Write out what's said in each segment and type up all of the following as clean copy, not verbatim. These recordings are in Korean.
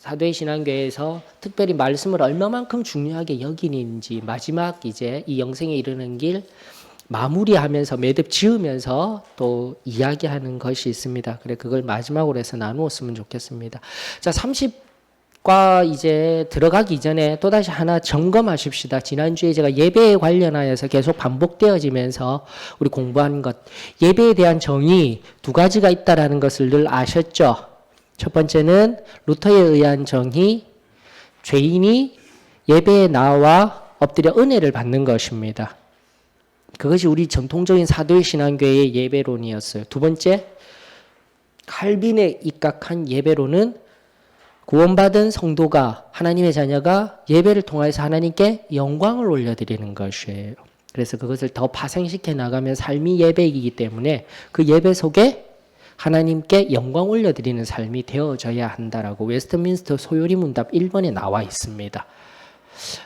사도의 신앙교회에서 특별히 말씀을 얼마만큼 중요하게 여기는지 마지막 이제 이 영생에 이르는 길 마무리하면서 매듭 지으면서 또 이야기하는 것이 있습니다. 그래 그걸 마지막으로 해서 나누었으면 좋겠습니다. 자, 30과 이제 들어가기 전에 또다시 하나 점검하십시다. 지난주에 제가 예배에 관련하여서 계속 반복되어지면서 우리 공부한 것, 예배에 대한 정의 두 가지가 있다라는 것을 늘 아셨죠? 첫 번째는 루터에 의한 정의, 죄인이 예배에 나와 엎드려 은혜를 받는 것입니다. 그것이 우리 전통적인 사도의 신앙교회의 예배론이었어요. 두 번째, 칼빈에 입각한 예배론은 구원받은 성도가, 하나님의 자녀가 예배를 통해서 하나님께 영광을 올려드리는 것이에요. 그래서 그것을 더 파생시켜 나가면 삶이 예배이기 때문에 그 예배 속에 하나님께 영광 올려드리는 삶이 되어져야 한다라고 웨스트민스터 소요리 문답 1번에 나와 있습니다.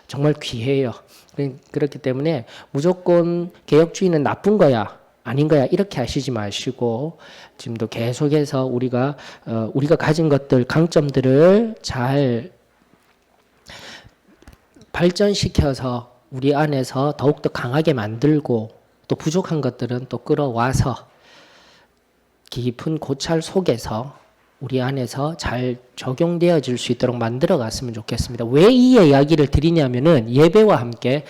정말 귀해요. 그렇기 때문에 무조건 개혁주의는 나쁜 거야, 아닌 거야 이렇게 하시지 마시고 지금도 계속해서 우리가 가진 것들, 강점들을 잘 발전시켜서 우리 안에서 더욱더 강하게 만들고 또 부족한 것들은 또 끌어와서 깊은 고찰 속에서 우리 안에서 잘 적용되어질 수 있도록 만들어 갔으면 좋겠습니다. 왜 이 이야기를 드리냐면은 예배와 함께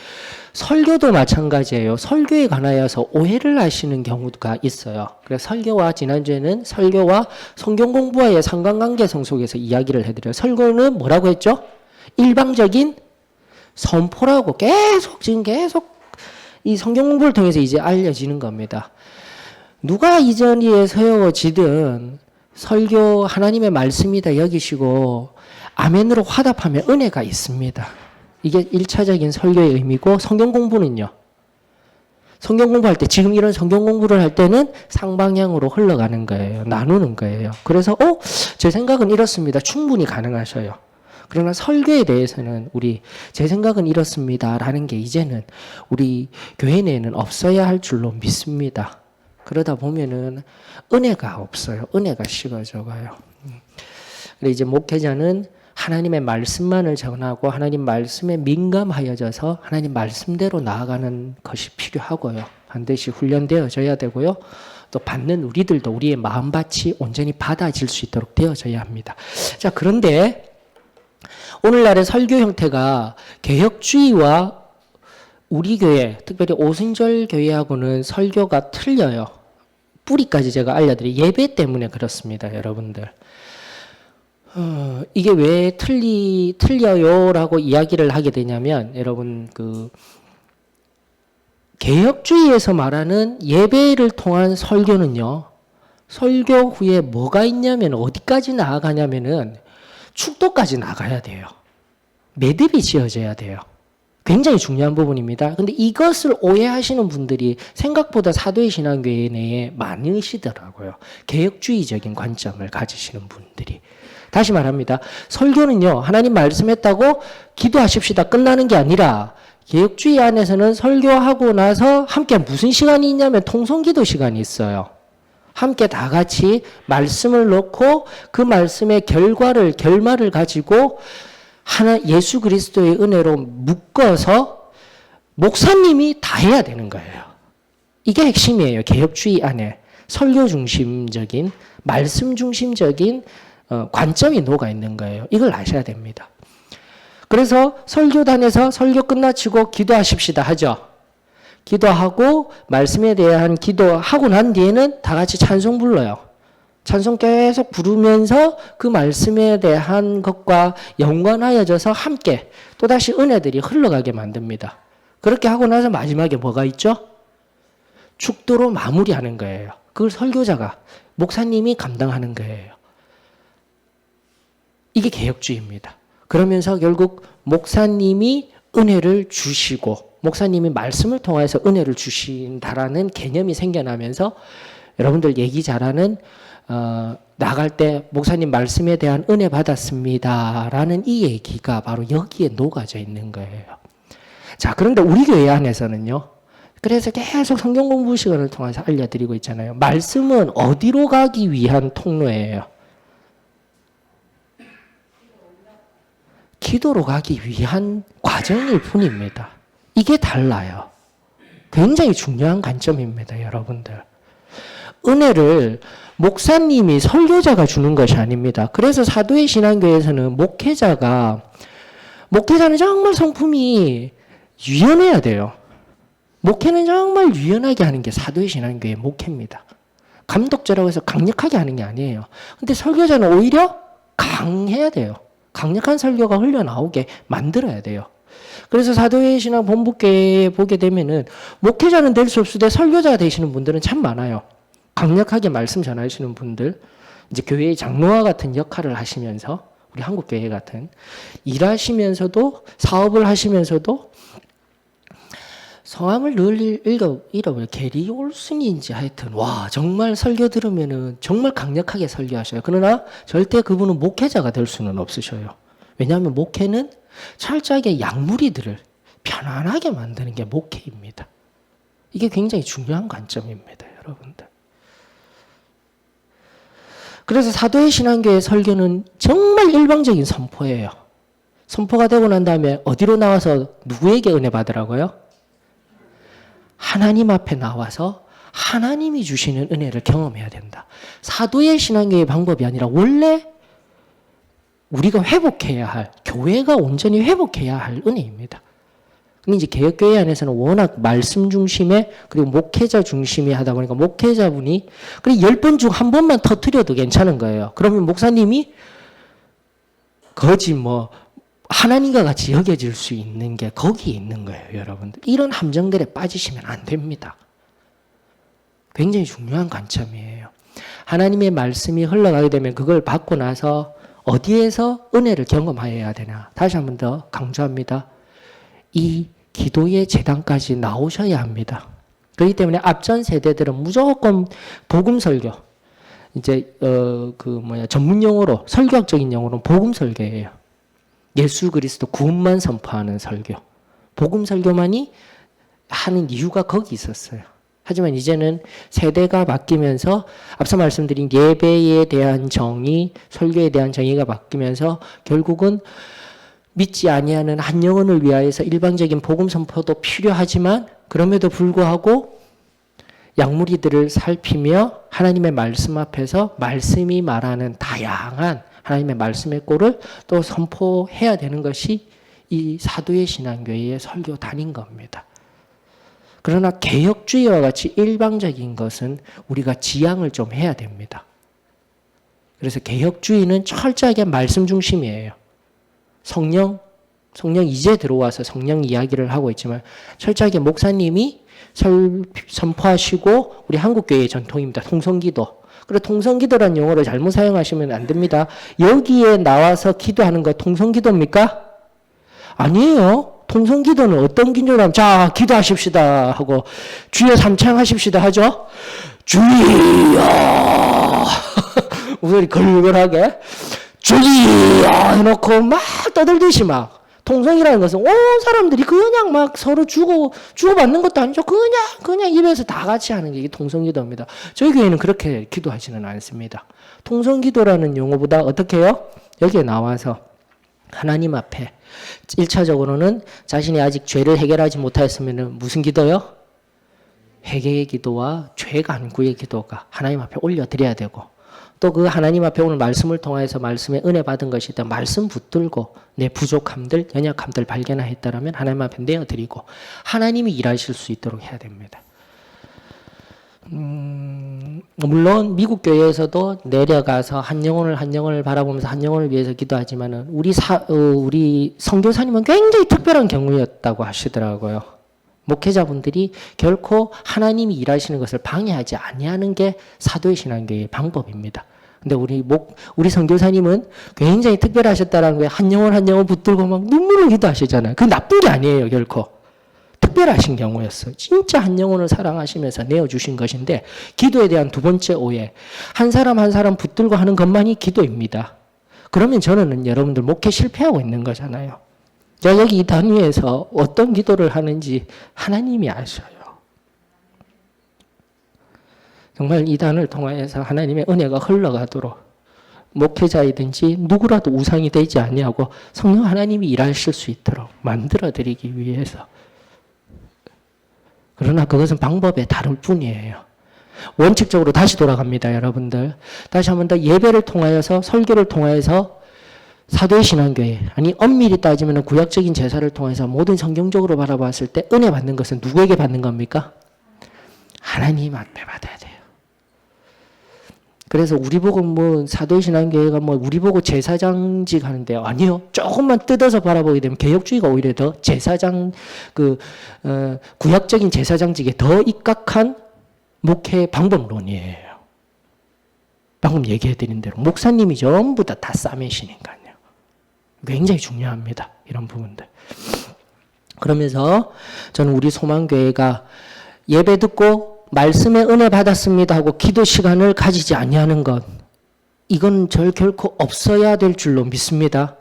설교도 마찬가지예요. 설교에 관하여서 오해를 하시는 경우가 있어요. 그래서 설교와 지난주에는 설교와 성경 공부와의 상관관계성 속에서 이야기를 해드려요. 설교는 뭐라고 했죠? 일방적인 선포라고 계속 이 성경 공부를 통해서 이제 알려지는 겁니다. 누가 이전에 세워지든 설교 하나님의 말씀이다 여기시고 아멘으로 화답하면 은혜가 있습니다. 이게 1차적인 설교의 의미고 성경 공부는요. 성경 공부할 때 지금 이런 성경 공부를 할 때는 쌍방향으로 흘러가는 거예요. 나누는 거예요. 그래서 제 생각은 이렇습니다. 충분히 가능하셔요. 그러나 설교에 대해서는 제 생각은 이렇습니다라는 게 이제는 우리 교회 내에는 없어야 할 줄로 믿습니다. 그러다 보면은 은혜가 없어요. 은혜가 식어져 가요. 그래 이제 목회자는 하나님의 말씀만을 전하고 하나님 말씀에 민감하여져서 하나님 말씀대로 나아가는 것이 필요하고요. 반드시 훈련되어져야 되고요. 또 받는 우리들도 우리의 마음밭이 온전히 받아질 수 있도록 되어져야 합니다. 자, 그런데 오늘날의 설교 형태가 개혁주의와 우리 교회, 특별히 오순절 교회하고는 설교가 틀려요. 뿌리까지 제가 알려드려요. 예배 때문에 그렇습니다, 여러분들. 이게 왜 틀려요라고 이야기를 하게 되냐면, 여러분, 개혁주의에서 말하는 예배를 통한 설교는요, 설교 후에 뭐가 있냐면, 어디까지 나아가냐면은, 축도까지 나가야 돼요. 매듭이 지어져야 돼요. 굉장히 중요한 부분입니다. 근데 이것을 오해하시는 분들이 생각보다 사도의 신앙교회 내에 많으시더라고요. 개혁주의적인 관점을 가지시는 분들이. 다시 말합니다. 설교는요, 하나님 말씀했다고 기도하십시다 끝나는 게 아니라 개혁주의 안에서는 설교하고 나서 함께 무슨 시간이 있냐면 통성기도 시간이 있어요. 함께 다 같이 말씀을 놓고 그 말씀의 결말을 가지고 예수 그리스도의 은혜로 묶어서 목사님이 다 해야 되는 거예요. 이게 핵심이에요. 개혁주의 안에 설교 중심적인, 말씀 중심적인 관점이 녹아 있는 거예요. 이걸 아셔야 됩니다. 그래서 설교단에서 설교 끝마치고 기도하십시다 하죠. 기도하고 말씀에 대한 기도하고 난 뒤에는 다 같이 찬송 불러요. 찬송 계속 부르면서 그 말씀에 대한 것과 연관하여져서 함께 또다시 은혜들이 흘러가게 만듭니다. 그렇게 하고 나서 마지막에 뭐가 있죠? 축도로 마무리하는 거예요. 그걸 설교자가, 목사님이 감당하는 거예요. 이게 개혁주의입니다. 그러면서 결국 목사님이 은혜를 주시고 목사님이 말씀을 통해서 은혜를 주신다라는 개념이 생겨나면서 여러분들 얘기 잘하는 나갈 때 목사님 말씀에 대한 은혜 받았습니다라는 이 얘기가 바로 여기에 녹아져 있는 거예요. 자, 그런데 우리 교회 안에서는요. 그래서 계속 성경 공부 시간을 통해서 알려드리고 있잖아요. 말씀은 어디로 가기 위한 통로예요? 기도로 가기 위한 과정일 뿐입니다. 이게 달라요. 굉장히 중요한 관점입니다, 여러분들. 은혜를 목사님이 설교자가 주는 것이 아닙니다. 그래서 사도의 신앙교회에서는 목회자는 정말 성품이 유연해야 돼요. 목회는 정말 유연하게 하는 게 사도의 신앙교회의 목회입니다. 감독자라고 해서 강력하게 하는 게 아니에요. 근데 설교자는 오히려 강해야 돼요. 강력한 설교가 흘러나오게 만들어야 돼요. 그래서 사도의 신앙 본부교회에 보게 되면은 목회자는 될 수 없으되 설교자가 되시는 분들은 참 많아요. 강력하게 말씀 전하시는 분들, 이제 교회의 장로와 같은 역할을 하시면서, 우리 한국교회 같은 일하시면서도, 사업을 하시면서도, 성함을 늘 잃어버려요. 게리 올슨인지 하여튼, 와, 정말 설교 들으면은 정말 강력하게 설교하셔요. 그러나 절대 그분은 목회자가 될 수는 없으셔요. 왜냐하면 목회는 철저하게 양무리들을 편안하게 만드는 게 목회입니다. 이게 굉장히 중요한 관점입니다, 여러분들. 그래서 사도의 신앙교회 설교는 정말 일방적인 선포예요. 선포가 되고 난 다음에 어디로 나와서 누구에게 은혜 받으라고요? 하나님 앞에 나와서 하나님이 주시는 은혜를 경험해야 된다. 사도의 신앙교회의 방법이 아니라 원래 우리가 회복해야 할, 교회가 온전히 회복해야 할 은혜입니다. 근데 이제 개혁교회 안에서는 워낙 말씀 중심에, 그리고 목회자 중심이 하다 보니까 목회자분이, 그래 10번 중 한 번만 터뜨려도 괜찮은 거예요. 그러면 목사님이 거지 하나님과 같이 여겨질 수 있는 게 거기에 있는 거예요, 여러분들. 이런 함정들에 빠지시면 안 됩니다. 굉장히 중요한 관점이에요. 하나님의 말씀이 흘러가게 되면 그걸 받고 나서 어디에서 은혜를 경험하여야 되나. 다시 한 번 더 강조합니다. 이 기도의 재단까지 나오셔야 합니다. 그렇기 때문에 앞전 세대들은 무조건 복음 설교, 이제 전문 용어로, 설교학적인 용어로는 복음 설교예요. 예수 그리스도 구원만 선포하는 설교, 복음 설교만이 하는 이유가 거기 있었어요. 하지만 이제는 세대가 바뀌면서 앞서 말씀드린 예배에 대한 정의, 설교에 대한 정의가 바뀌면서 결국은 믿지 아니하는 한 영혼을 위하여서 일방적인 복음 선포도 필요하지만, 그럼에도 불구하고 양무리들을 살피며 하나님의 말씀 앞에서 말씀이 말하는 다양한 하나님의 말씀의 꼴을 또 선포해야 되는 것이 이 사도의 신앙교회의 설교단인 겁니다. 그러나 개혁주의와 같이 일방적인 것은 우리가 지양을 좀 해야 됩니다. 그래서 개혁주의는 철저하게 말씀 중심이에요. 성령 이제 들어와서 성령 이야기를 하고 있지만 철저하게 목사님이 선포하시고, 우리 한국교회의 전통입니다. 통성기도. 그리고 통성기도라는 용어를 잘못 사용하시면 안 됩니다. 여기에 나와서 기도하는 거 통성기도입니까? 아니에요. 통성기도는 어떤 기도냐면, 자, 기도하십시다 하고 주여 삼창하십시다 하죠. 주여 우리 걸걸하게 주여 해놓고 막 떠들듯이 막. 통성이라는 것은 온 사람들이 그냥 막 서로 주고받는 것도 아니죠. 그냥 입에서 다 같이 하는 게 이게 통성기도입니다. 저희 교회는 그렇게 기도하지는 않습니다. 통성기도라는 용어보다 어떻게 해요? 여기에 나와서 하나님 앞에 1차적으로는 자신이 아직 죄를 해결하지 못하였으면 무슨 기도요? 회개의 기도와 죄 간구의 기도가 하나님 앞에 올려드려야 되고, 또 그 하나님 앞에 오늘 말씀을 통해서 말씀에 은혜 받은 것이 있다. 말씀 붙들고 내 부족함들, 연약함들 발견했다라면 하나님 앞에 내어드리고 하나님이 일하실 수 있도록 해야 됩니다. 물론 미국 교회에서도 내려가서 한 영혼을 바라보면서 한 영혼을 위해서 기도하지만은 우리 선교사님은 굉장히 특별한 경우였다고 하시더라고요. 목회자분들이 결코 하나님이 일하시는 것을 방해하지 아니하는 게 사도의 신앙교회의 방법입니다. 근데 우리 선교사님은 굉장히 특별하셨다라는 거에 한 영혼 붙들고 막 눈물을 기도하시잖아요. 그 나쁜 게 아니에요, 결코. 특별하신 경우였어요. 진짜 한 영혼을 사랑하시면서 내어주신 것인데, 기도에 대한 두 번째 오해. 한 사람 붙들고 하는 것만이 기도입니다. 그러면 저는 여러분들 목회 실패하고 있는 거잖아요. 제가 여기 이 단위에서 어떤 기도를 하는지 하나님이 아셔요. 정말 이 단을 통하여서 하나님의 은혜가 흘러가도록 목회자이든지 누구라도 우상이 되지 아니하고 성령 하나님이 일하실 수 있도록 만들어드리기 위해서. 그러나 그것은 방법에 다를 뿐이에요. 원칙적으로 다시 돌아갑니다, 여러분들. 다시 한 번 더 예배를 통하여서, 설교를 통하여서 사도의 신앙교회, 아니 엄밀히 따지면 구약적인 제사를 통해서 모든 성경적으로 바라봤을 때 은혜 받는 것은 누구에게 받는 겁니까? 하나님 앞에 받아야 돼요. 그래서 우리 보고 뭐 사도의 신앙교회가 뭐 우리 보고 제사장직 하는데요. 아니요. 조금만 뜯어서 바라보게 되면 개혁주의가 오히려 더 제사장 구약적인 제사장직에 더 입각한 목회 방법론이에요. 방금 얘기해 드린 대로 목사님이 전부 다 싸매시니까요. 굉장히 중요합니다. 이런 부분들. 그러면서 저는 우리 소망교회가 예배 듣고 말씀의 은혜 받았습니다 하고 기도 시간을 가지지 아니하는 것, 이건 결코 없어야 될 줄로 믿습니다.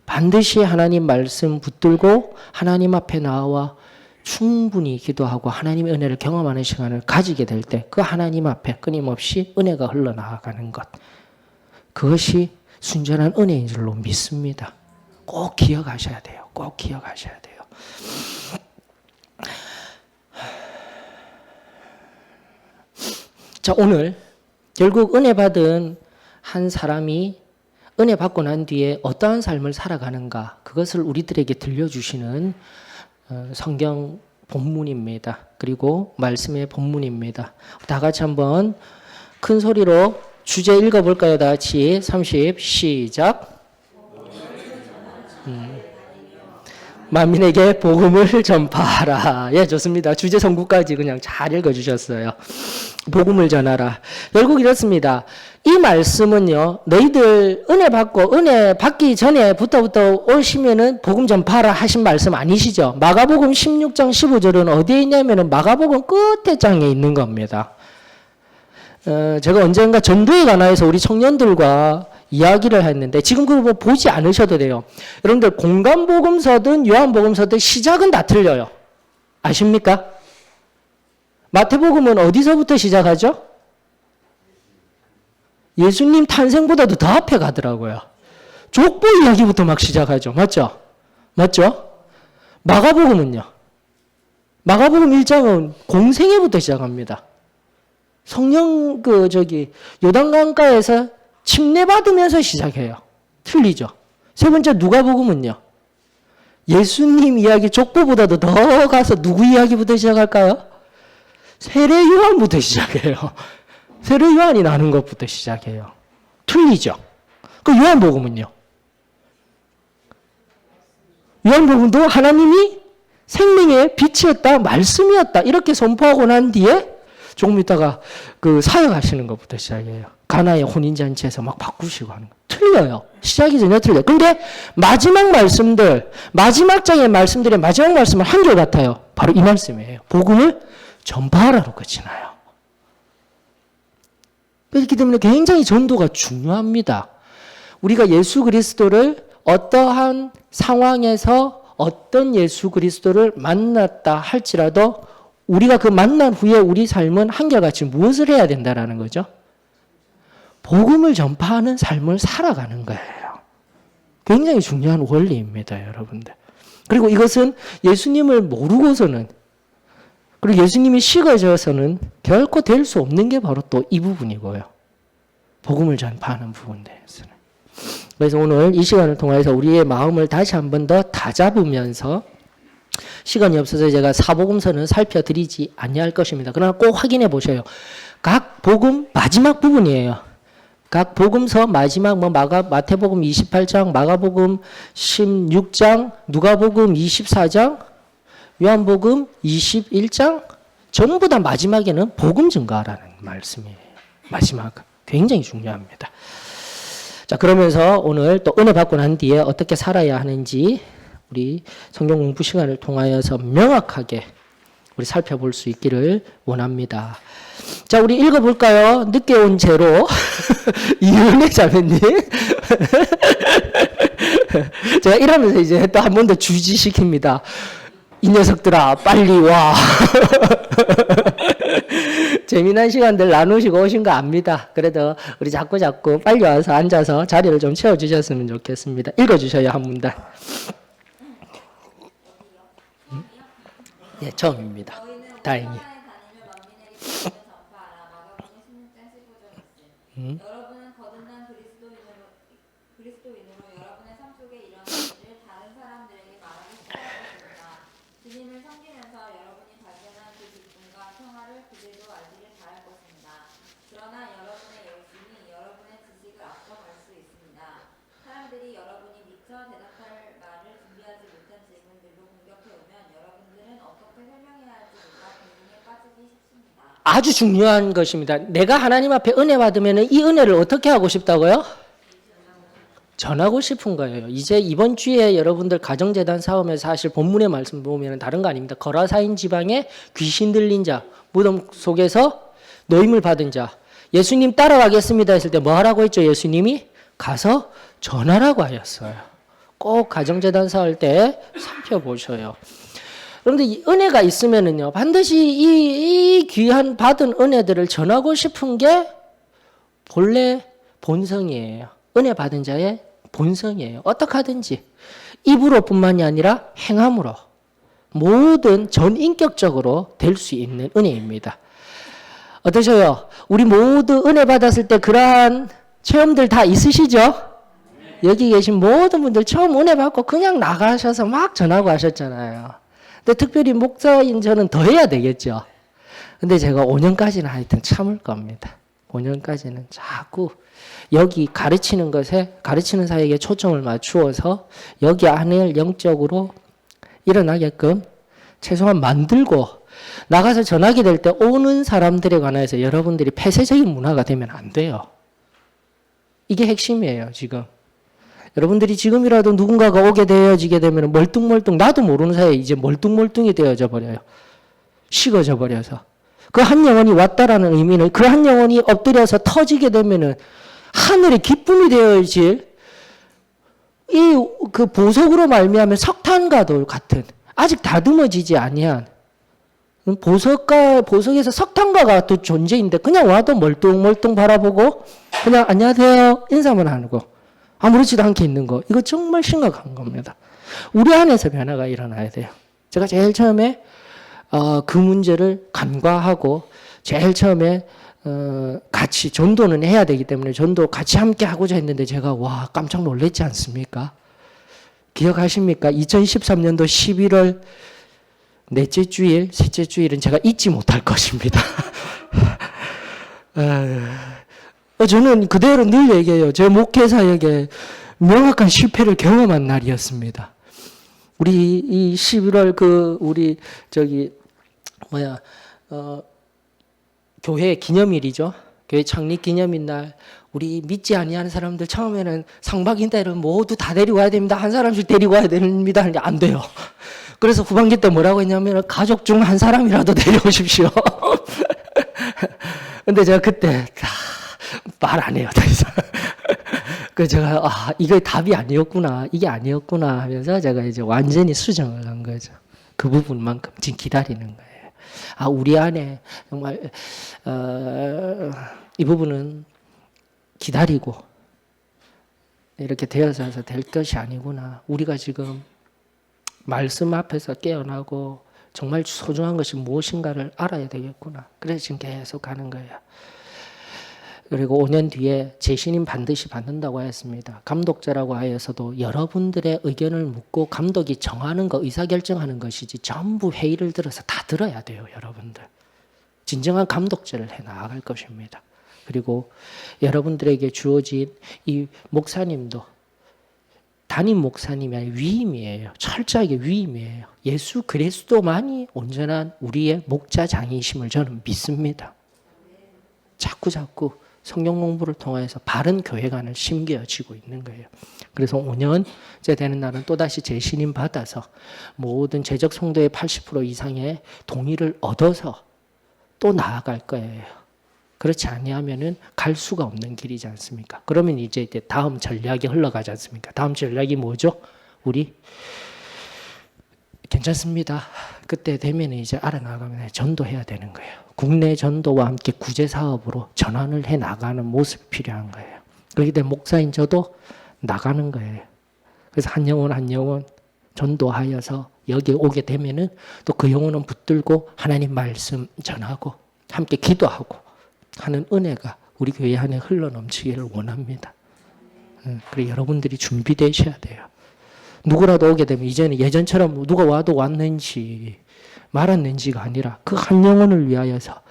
반드시 하나님 말씀 붙들고 하나님 앞에 나와 충분히 기도하고 하나님의 은혜를 경험하는 시간을 가지게 될 때 그 하나님 앞에 끊임없이 은혜가 흘러나가는 것, 그것이 순전한 은혜인 줄로 믿습니다. 꼭 기억하셔야 돼요. 꼭 기억하셔야 돼요. 자, 오늘 결국 은혜 받은 한 사람이 은혜 받고 난 뒤에 어떠한 삶을 살아가는가, 그것을 우리들에게 들려주시는 성경 본문입니다. 그리고 말씀의 본문입니다. 다 같이 한번 큰 소리로 주제 읽어볼까요? 다 같이 30 시작. 만민에게 복음을 전파하라. 예, 좋습니다. 주제 성구까지 그냥 잘 읽어주셨어요. 복음을 전하라. 결국 이렇습니다. 이 말씀은요, 너희들 은혜 받고 은혜 받기 전에부터 오시면은 복음 전파하라 하신 말씀 아니시죠? 마가복음 16장 15절은 어디에 있냐면은 마가복음 끝에 장에 있는 겁니다. 제가 언젠가 전도에 관하여서 우리 청년들과 이야기를 했는데 지금 그거 보지 않으셔도 돼요. 여러분들 공간복음서든 요한복음서든 시작은 다 틀려요. 아십니까? 마태복음은 어디서부터 시작하죠? 예수님 탄생보다도 더 앞에 가더라고요. 족보 이야기부터 막 시작하죠. 맞죠? 맞죠? 마가복음은요? 마가복음 1장은 공생애부터 시작합니다. 성령 요단강가에서 침례받으면서 시작해요. 틀리죠. 세 번째 누가복음은요. 예수님 이야기 족보보다도 더 가서 누구 이야기부터 시작할까요? 세례 요한부터 시작해요. 세례 요한이 나는 것부터 시작해요. 틀리죠. 그 요한복음은요. 요한복음도 하나님이 생명의 빛이었다, 말씀이었다 이렇게 선포하고 난 뒤에 조금 있다가 그 사역하시는 것부터 시작해요. 가나의 혼인잔치에서 막 바꾸시고 하는 거. 틀려요. 시작이 전혀 틀려요. 근데 마지막 말씀들, 마지막 장의 말씀들의 마지막 말씀은 한결같아요. 바로 이 말씀이에요. 복음을 전파하라로 끝이 나요. 그렇기 때문에 굉장히 전도가 중요합니다. 우리가 예수 그리스도를 어떠한 상황에서 어떤 예수 그리스도를 만났다 할지라도 우리가 그 만난 후에 우리 삶은 한결같이 무엇을 해야 된다라는 거죠? 복음을 전파하는 삶을 살아가는 거예요. 굉장히 중요한 원리입니다, 여러분들. 그리고 이것은 예수님을 모르고서는, 그리고 예수님이 식어져서는 결코 될 수 없는 게 바로 또 이 부분이고요. 복음을 전파하는 부분에 대해서는. 그래서 오늘 이 시간을 통해서 우리의 마음을 다시 한 번 더 다잡으면서, 시간이 없어서 제가 사복음서는 살펴드리지 아니할 것입니다. 그러나 꼭 확인해 보셔요. 각 복음 마지막 부분이에요. 각 복음서 마지막 마태복음 28장, 마가복음 16장, 누가복음 24장, 요한복음 21장 전부 다 마지막에는 복음 증거하라는 말씀이에요. 마지막 굉장히 중요합니다. 자, 그러면서 오늘 또 은혜 받고 난 뒤에 어떻게 살아야 하는지 우리 성경 공부 시간을 통하여서 명확하게 우리 살펴볼 수 있기를 원합니다. 자, 우리 읽어볼까요? 늦게 온 죄로 이은혜 자매님. 제가 이러면서 이제 또 한 번 더 주지시킵니다. 이 녀석들아 빨리 와. 재미난 시간들 나누시고 오신 거 압니다. 그래도 우리 자꾸 빨리 와서 앉아서 자리를 좀 채워주셨으면 좋겠습니다. 읽어주셔요, 한 문단. 예, 처음입니다. 다행히. 여러분은 거듭난 그리스도인으로 여러분의 삶 속에 일어난 일을 다른 사람들에게 말하기 시작하십니다. 주님을 섬기면서 여러분이 발견한 그 기쁨과 평화를 그들도 알기를 바랄 것입니다. 그러나 여러분의 열심이 여러분의 지식을 앞서갈 수 있습니다. 사람들이 여러분이 미처 대답할 말을 준비하지 못한 질문들로 공격해 오면 여러분들은 어떻게 설명해야 할지 몰라 고민에 빠지기 쉽습니다. 아주 중요한 것입니다. 내가 하나님 앞에 은혜 받으면 이 은혜를 어떻게 하고 싶다고요? 전하고 싶은 거예요. 이제 이번 주에 여러분들 가정재단 사업에서 사실 본문의 말씀 보면 다른 거 아닙니다. 거라사인 지방에 귀신 들린 자, 무덤 속에서 노임을 받은 자, 예수님 따라가겠습니다 했을 때 뭐 하라고 했죠? 예수님이 가서 전하라고 하였어요. 꼭 가정재단 사할 때 살펴보셔요. 그런데 이 은혜가 있으면은요, 반드시 이 귀한 받은 은혜들을 전하고 싶은 게 본래 본성이에요. 은혜 받은 자의 본성이에요. 어떻게 하든지. 입으로뿐만이 아니라 행함으로. 모든 전인격적으로 될 수 있는 은혜입니다. 어떠셔요? 우리 모두 은혜 받았을 때 그러한 체험들 다 있으시죠? 여기 계신 모든 분들 처음 은혜 받고 그냥 나가셔서 막 전하고 하셨잖아요. 근데 특별히 목사인 저는 더 해야 되겠죠. 근데 제가 5년까지는 하여튼 참을 겁니다. 5년까지는 자꾸 여기 가르치는 것에, 가르치는 사역에 초점을 맞추어서 여기 안을 영적으로 일어나게끔 최소한 만들고 나가서 전하게 될 때 오는 사람들에 관해서 여러분들이 폐쇄적인 문화가 되면 안 돼요. 이게 핵심이에요, 지금. 여러분들이 지금이라도 누군가가 오게 되어지게 되면 멀뚱멀뚱 나도 모르는 사이에 이제 멀뚱멀뚱이 되어져 버려요. 식어져 버려서. 그 한 영혼이 왔다라는 의미는 그 한 영혼이 엎드려서 터지게 되면은 하늘의 기쁨이 되어질 이 그 보석으로 말미암아 석탄과도 같은 아직 다듬어지지 아니한 보석에서 석탄과 같은 존재인데 그냥 와도 멀뚱멀뚱 바라보고 그냥 안녕하세요 인사만 하고 아무렇지도 않게 있는 거. 이거 정말 심각한 겁니다. 우리 안에서 변화가 일어나야 돼요. 제가 제일 처음에 그 문제를 간과하고 제일 처음에 같이 전도는 해야 되기 때문에 전도 같이 함께 하고자 했는데 제가 와 깜짝 놀랐지 않습니까? 기억하십니까? 2013년도 11월 넷째 주일, 셋째 주일은 제가 잊지 못할 것입니다. 저는 그대로 늘 얘기해요. 제 목회 사역에 명확한 실패를 경험한 날이었습니다. 우리 이 11월 우리 교회 기념일이죠. 교회 창립 기념일 날 우리 믿지 아니하는 사람들 처음에는 상박인대를 모두 다 데리고 와야 됩니다. 한 사람씩 데리고 와야 됩니다. 하는데 안 돼요. 그래서 후반기 때 뭐라고 했냐면 가족 중 한 사람이라도 데려오십시오. 근데 제가 그때 말 안 해요. 그래서 제가 이게 답이 아니었구나. 이게 아니었구나 하면서 제가 이제 완전히 수정을 한 거죠. 그 부분만큼 지금 기다리는 거예요. 우리 안에 정말 이 부분은 기다리고 이렇게 되어서 될 것이 아니구나. 우리가 지금 말씀 앞에서 깨어나고 정말 소중한 것이 무엇인가를 알아야 되겠구나. 그래서 지금 계속 가는 거예요. 그리고 5년 뒤에 재신임 반드시 받는다고 하였습니다. 감독자라고 하여서도 여러분들의 의견을 묻고 감독이 정하는 거, 의사결정하는 것이지 전부 회의를 들어서 다 들어야 돼요, 여러분들. 진정한 감독제를 해 나아갈 것입니다. 그리고 여러분들에게 주어진 이 목사님도 담임 목사님이 아니라 위임이에요. 철저하게 위임이에요. 예수 그리스도만이 온전한 우리의 목자장이심을 저는 믿습니다. 자꾸 성경 공부를 통해서 바른 교회관을 심겨지고 있는 거예요. 그래서 5년째 되는 날은 또다시 재신임 받아서 모든 재적 성도의 80% 이상의 동의를 얻어서 또 나아갈 거예요. 그렇지 아니하면은 갈 수가 없는 길이지 않습니까? 그러면 이제 다음 전략이 흘러가지 않습니까? 다음 전략이 뭐죠? 우리 괜찮습니다. 그때 되면 이제 알아나가면 전도해야 되는 거예요. 국내 전도와 함께 구제 사업으로 전환을 해 나가는 모습이 필요한 거예요. 그렇기 때문에 목사인 저도 나가는 거예요. 그래서 한 영혼 전도하여서 여기에 오게 되면은 또 그 영혼은 붙들고 하나님 말씀 전하고 함께 기도하고 하는 은혜가 우리 교회 안에 흘러넘치기를 원합니다. 그래 여러분들이 준비되셔야 돼요. 누구라도 오게 되면 이제는 예전처럼 누가 와도 왔는지 말았는지가 아니라 그 한 영혼을 위하여서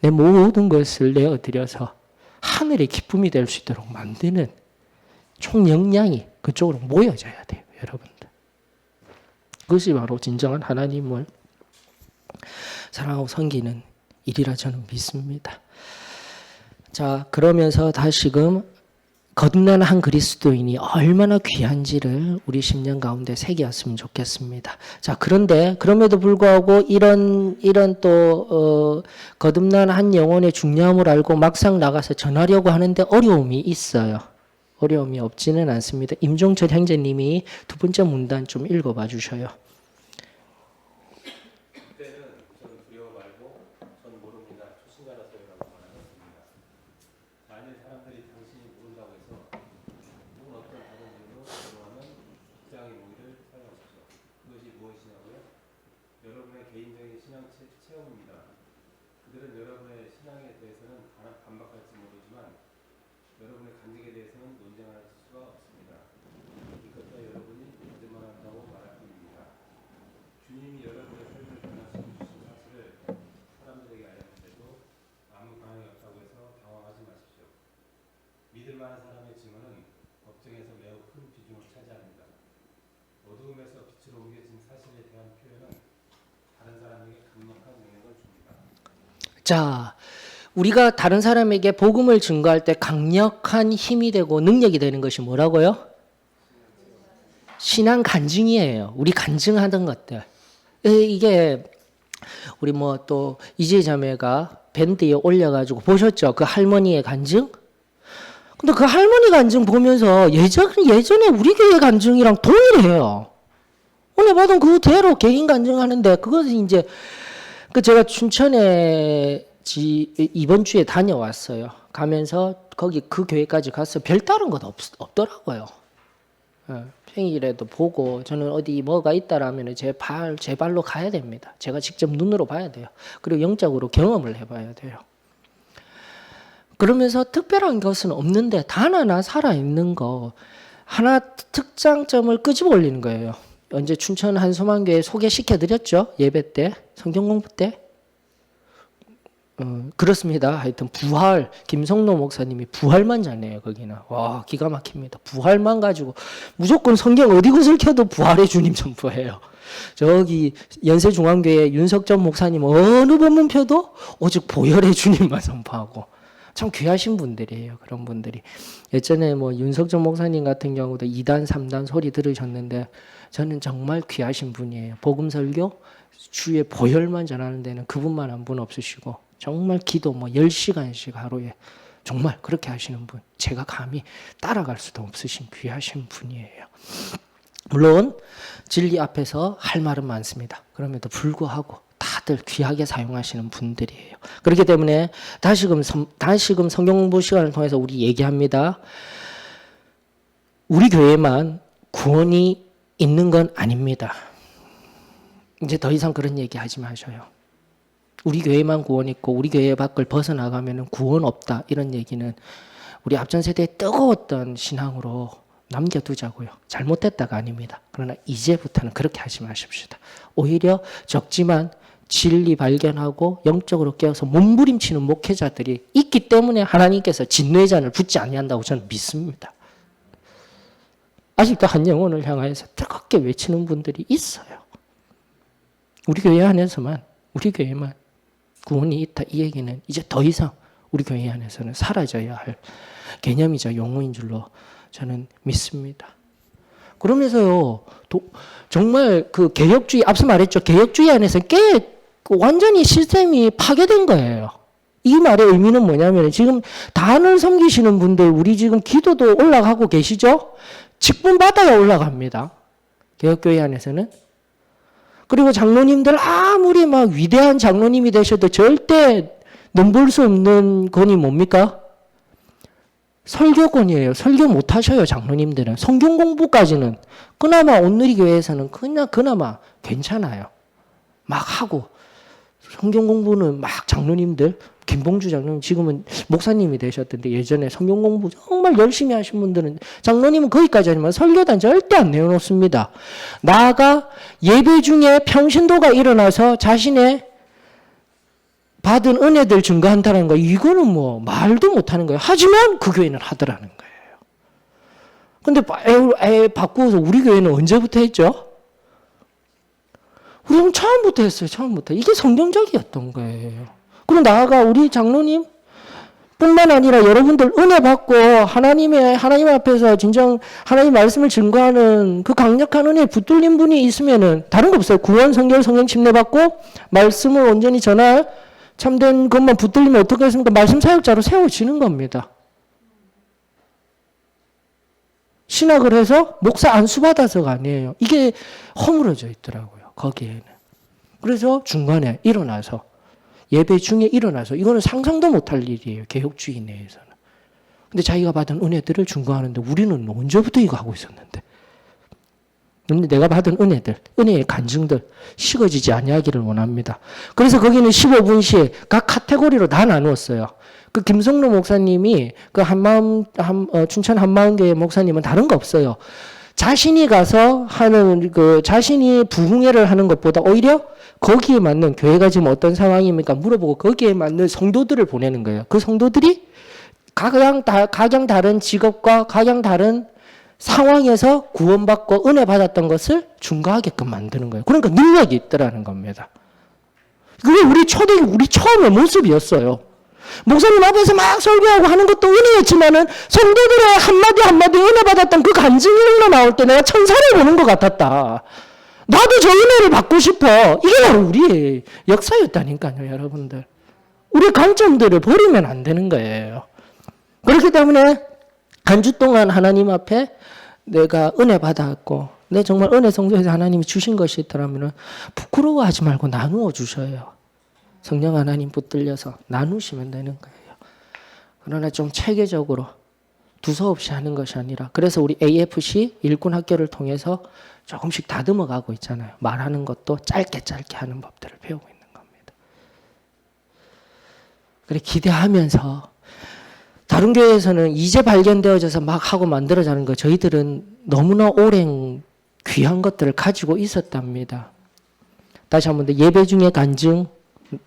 내 모든 것을 내어드려서 하늘의 기쁨이 될 수 있도록 만드는 총역량이 그쪽으로 모여져야 돼요. 여러분들. 그것이 바로 진정한 하나님을 사랑하고 섬기는 일이라 저는 믿습니다. 자, 그러면서 다시금 거듭난 한 그리스도인이 얼마나 귀한지를 우리 심령 가운데 새겼으면 좋겠습니다. 자, 그런데 그럼에도 불구하고 이런 또 거듭난 한 영혼의 중요함을 알고 막상 나가서 전하려고 하는데 어려움이 있어요. 어려움이 없지는 않습니다. 임종철 형제님이 두 번째 문단 좀 읽어봐 주셔요. 그때는 저는 두려워 말고 전 모릅니다. 초신자라서요라고 말하였습니다. 만일 사람들이 당신이 모른다고 해서 혹은 어떤 다른 이유로 두려워하면 입장의 무기를 사용하십시오. 그것이 무엇이냐고요? 여러분의 개인적인 신앙 체험입니다. 그들은 여러분의 신앙에 대해서는 반박할지 모르지만 여러분의 간직에 대해서는 논쟁할 수가 없습니다. 이것과 여러분이 믿을만 한다고 말할 뿐입니다. 주님이 여러분의 삶을 변화시켜 주신 사실을 사람들에게 알렸는데도 아무 반응이 없다고 해서 당황하지 마십시오. 믿을 만한 사람의 증언은 법정에서 매우 큰 비중을 차지합니다. 어두움에서 빛으로 옮겨진 사실에 대한 표현은 다른 사람에게 강력한 영향을 줍니다. 자, 우리가 다른 사람에게 복음을 증거할 때 강력한 힘이 되고 능력이 되는 것이 뭐라고요? 신앙 간증이에요. 우리 간증하던 것들. 이게 우리 뭐 또 이재 자매가 밴드에 올려가지고 보셨죠? 그 할머니의 간증? 근데 그 할머니 간증 보면서 예전에 우리 교회 간증이랑 동일해요. 오늘 받은 그대로 개인 간증하는데 그것은 이제 그 제가 춘천에 이번 주에 다녀왔어요. 가면서 거기 그 교회까지 가서 별다른 것 없더라고요. 평일에도 보고 저는 어디 뭐가 있다라면 제 발로 가야 됩니다. 제가 직접 눈으로 봐야 돼요. 그리고 영적으로 경험을 해봐야 돼요. 그러면서 특별한 것은 없는데 단 하나 살아있는 거 하나 특장점을 끄집어 올리는 거예요. 언제 춘천 한소만교회 소개시켜드렸죠? 예배 때, 성경 공부 때. 그렇습니다. 하여튼 부활, 김성노 목사님이 부활만 잘해요. 거기는 와 기가 막힙니다. 부활만 가지고 무조건 성경 어디 곳을 켜도 부활의 주님 전부예요. 저기 연세중앙교회 윤석전 목사님 어느 본문 펴도 오직 보혈의 주님만 선포하고 참 귀하신 분들이에요. 그런 분들이 예전에 뭐 윤석전 목사님 같은 경우도 2단 3단 소리 들으셨는데 저는 정말 귀하신 분이에요. 복음 설교 주의 보혈만 전하는 데는 그분만 한 분 없으시고 정말 기도 뭐 10시간씩 하루에 정말 그렇게 하시는 분. 제가 감히 따라갈 수도 없으신 귀하신 분이에요. 물론 진리 앞에서 할 말은 많습니다. 그럼에도 불구하고 다들 귀하게 사용하시는 분들이에요. 그렇기 때문에 다시금 성경 공부 시간을 통해서 우리 얘기합니다. 우리 교회만 구원이 있는 건 아닙니다. 이제 더 이상 그런 얘기 하지 마셔요. 우리 교회만 구원 있고 우리 교회 밖을 벗어나가면 구원 없다. 이런 얘기는 우리 앞전 세대의 뜨거웠던 신앙으로 남겨두자고요. 잘못됐다가 아닙니다. 그러나 이제부터는 그렇게 하지 마십시다. 오히려 적지만 진리 발견하고 영적으로 깨어서 몸부림치는 목회자들이 있기 때문에 하나님께서 진노의 잔을 붓지 아니한다고 저는 믿습니다. 아직도 한 영혼을 향하여서 뜨겁게 외치는 분들이 있어요. 우리 교회 안에서만 우리 교회만 구원이 있다 이 얘기는 이제 더 이상 우리 교회 안에서는 사라져야 할 개념이자 용어인 줄로 저는 믿습니다. 그러면서요 정말 그 개혁주의 앞서 말했죠. 개혁주의 안에서 완전히 시스템이 파괴된 거예요. 이 말의 의미는 뭐냐면 지금 단을 섬기시는 분들 우리 지금 기도도 올라가고 계시죠? 직분 받아야 올라갑니다. 개혁교회 안에서는. 그리고 장로님들 아무리 막 위대한 장로님이 되셔도 절대 넘볼 수 없는 권이 뭡니까? 설교권이에요. 설교 못 하셔요, 장로님들은. 성경 공부까지는 그나마 온누리교회에서는 그나마 괜찮아요. 막 하고. 성경 공부는 막 장로님들, 김봉주 장로님 지금은 목사님이 되셨던데 예전에 성경 공부 정말 열심히 하신 분들은 장로님은 거기까지 하지만 설교단 절대 안 내어놓습니다. 나아가 예배 중에 평신도가 일어나서 자신의 받은 은혜들 증거한다는 거 이거는 뭐 말도 못하는 거예요. 하지만 그 교회는 하더라는 거예요. 근데 바꾸어서 우리 교회는 언제부터 했죠? 우리는 처음부터 했어요. 처음부터. 이게 성경적이었던 거예요. 그리고 나아가 우리 장로님 뿐만 아니라 여러분들 은혜 받고 하나님 앞에서 진정 하나님 말씀을 증거하는 그 강력한 은혜에 붙들린 분이 있으면은 다른 거 없어요. 구원, 성결, 성령 침례 받고 말씀을 온전히 전할 참된 것만 붙들리면 어떻게 했습니까? 말씀 사역자로 세워지는 겁니다. 신학을 해서 목사 안수 받아서가 아니에요. 이게 허물어져 있더라고요. 거기에는. 그래서 중간에 일어나서 예배 중에 일어나서 이거는 상상도 못할 일이에요. 개혁주의 내에서는. 근데 자기가 받은 은혜들을 증거하는데 우리는 언제부터 이거 하고 있었는데. 근데 내가 받은 은혜들, 은혜의 간증들 식어지지 아니하기를 원합니다. 그래서 거기는 15분씩 각 카테고리로 다 나누었어요. 그 김성로 목사님이 그 춘천 한마음교회 목사님은 다른 거 없어요. 자신이 가서 하는 자신이 부흥회를 하는 것보다 오히려 거기에 맞는 교회가 지금 어떤 상황입니까? 물어보고 거기에 맞는 성도들을 보내는 거예요. 그 성도들이 각양 다른 직업과 각양 다른 상황에서 구원받고 은혜 받았던 것을 증거하게끔 만드는 거예요. 그러니까 능력이 있더라는 겁니다. 그게 우리 처음의 모습이었어요. 목사님 앞에서 막 설교하고 하는 것도 은혜였지만은 성도들의 한마디 은혜 받았던 그 간증이 흘러나올 때 내가 천사를 보는 것 같았다. 나도 저 은혜를 받고 싶어. 이게 바로 우리의 역사였다니까요, 여러분들. 우리의 관점들을 버리면 안 되는 거예요. 그렇기 때문에 한 주 동안 하나님 앞에 내가 은혜 받았고 내 정말 은혜 성소에서 하나님이 주신 것이 있더라면 부끄러워하지 말고 나누어 주셔요. 성령 하나님 붙들려서 나누시면 되는 거예요. 그러나 좀 체계적으로 두서없이 하는 것이 아니라 그래서 우리 AFC 일꾼 학교를 통해서 조금씩 다듬어 가고 있잖아요. 말하는 것도 짧게 하는 법들을 배우고 있는 겁니다. 그래 기대하면서 다른 교회에서는 이제 발견되어져서 막 하고 만들어자는 거 저희들은 너무나 오랜 귀한 것들을 가지고 있었답니다. 다시 한 번 더 예배 중에 간증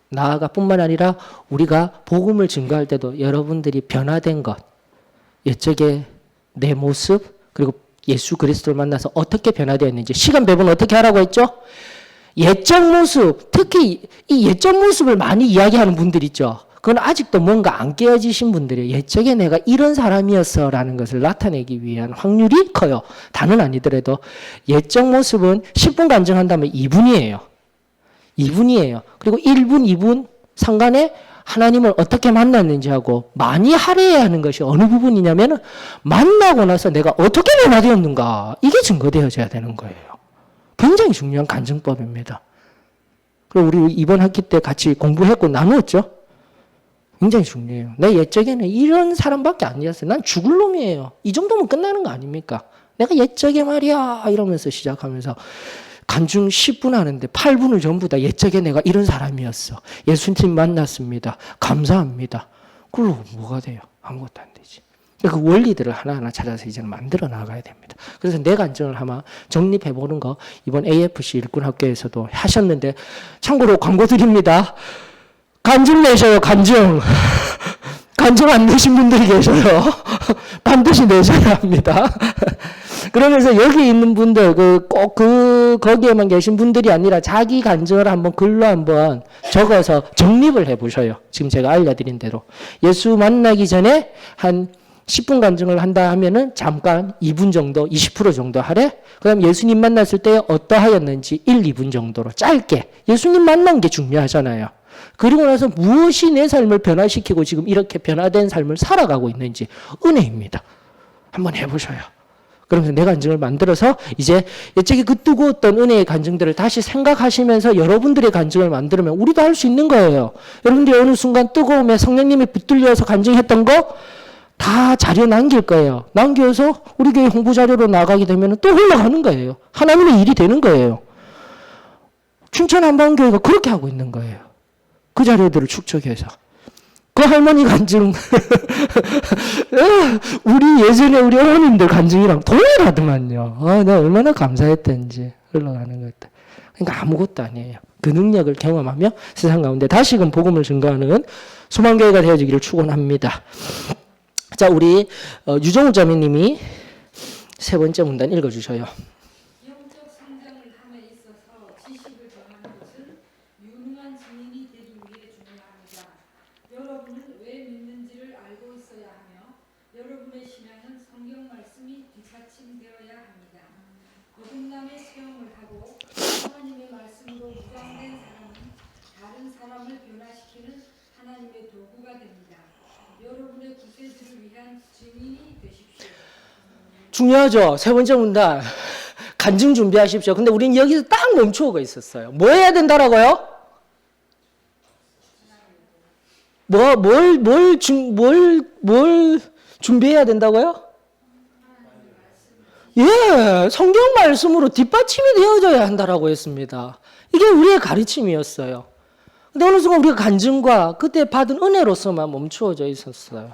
나아가 뿐만 아니라 우리가 복음을 증거할 때도 여러분들이 변화된 것 옛적의 내 모습 그리고 예수 그리스도를 만나서 어떻게 변화되었는지 시간 배분 어떻게 하라고 했죠? 옛적 모습 특히 이 옛적 모습을 많이 이야기하는 분들 있죠. 그건 아직도 뭔가 안 깨어지신 분들이에요. 옛적에 내가 이런 사람이었어라는 것을 나타내기 위한 확률이 커요. 다는 아니더라도 옛적 모습은 10분 간증한다면 2분이에요. 2분이에요. 그리고 1분, 2분 상간에 하나님을 어떻게 만났는지 하고 많이 할애해야 하는 것이 어느 부분이냐면 만나고 나서 내가 어떻게 변화되었는가 이게 증거되어져야 되는 거예요. 굉장히 중요한 간증법입니다. 그리고 우리 이번 학기 때 같이 공부했고 나누었죠. 굉장히 중요해요. 내 옛적에는 이런 사람밖에 아니었어요. 난 죽을 놈이에요. 이 정도면 끝나는 거 아닙니까? 내가 옛적에 말이야 이러면서 시작하면서 간증 10분 하는데 8분을 전부 다 옛적에 내가 이런 사람이었어. 예수님 만났습니다. 감사합니다. 그걸로 뭐가 돼요? 아무것도 안 되지. 그 원리들을 하나하나 찾아서 이제는 만들어 나가야 됩니다. 그래서 내 간증을 아마 정립해보는 거 이번 AFC 일꾼학교에서도 하셨는데 참고로 광고 드립니다. 간증 내셔요. 간증. 간증 안 내신 분들이 계셔요. 반드시 내셔야 합니다. 그러면서 여기 있는 분들 거기에만 계신 분들이 아니라 자기 간증을 한번 글로 한번 적어서 정립을 해보셔요. 지금 제가 알려드린 대로 예수 만나기 전에 한 10분 간증을 한다 하면은 잠깐 2분 정도 20% 정도 하래. 그다음 예수님 만났을 때 어떠하였는지 1, 2분 정도로 짧게 예수님 만난 게 중요하잖아요. 그리고 나서 무엇이 내 삶을 변화시키고 지금 이렇게 변화된 삶을 살아가고 있는지 은혜입니다. 한번 해보셔요. 그러면서 내 간증을 만들어서 이제 이쪽에 그 뜨거웠던 은혜의 간증들을 다시 생각하시면서 여러분들의 간증을 만들면 우리도 할 수 있는 거예요. 여러분들이 어느 순간 뜨거움에 성령님이 붙들려서 간증했던 거 다 자료 남길 거예요. 남겨서 우리 교회 홍보 자료로 나가게 되면 또 흘러가는 거예요. 하나님의 일이 되는 거예요. 춘천 한방교회가 그렇게 하고 있는 거예요. 그 자료들을 축적해서. 그 할머니 간증 우리 예전에 우리 어머님들 간증이랑 동일하더만요. 내가 얼마나 감사했던지 흘러가는 것들. 그러니까 아무것도 아니에요. 그 능력을 경험하며 세상 가운데 다시금 복음을 증거하는 소망교회가 되어지기를 축원합니다. 자, 우리 유정우 자매님이 세 번째 문단 읽어주셔요. 영적 성장을 함에 있어서 지식을 전하는 것은 유능한 증인이 되기 위해 중요합니다. 여러분은 왜 믿는지를 알고 있어야 하며 여러분의 신앙은 성경 말씀이 뒷받침되어야 합니다. 거듭남의 체험을 하고 하나님의 말씀으로 무장된 사람은 다른 사람을 변화시키는 하나님의 도구가 됩니다. 여러분의 구세주를 위한 증인이 되십시오. 중요하죠. 세 번째 문단. 간증 준비하십시오. 근데 우리는 여기서 딱 멈추어가 있었어요. 뭐 해야 된다라고요? 뭘 준비해야 된다고요? 예, 성경 말씀으로 뒷받침이 되어져야 한다라고 했습니다. 이게 우리의 가르침이었어요. 근데 어느 순간 우리가 간증과 그때 받은 은혜로서만 멈추어져 있었어요.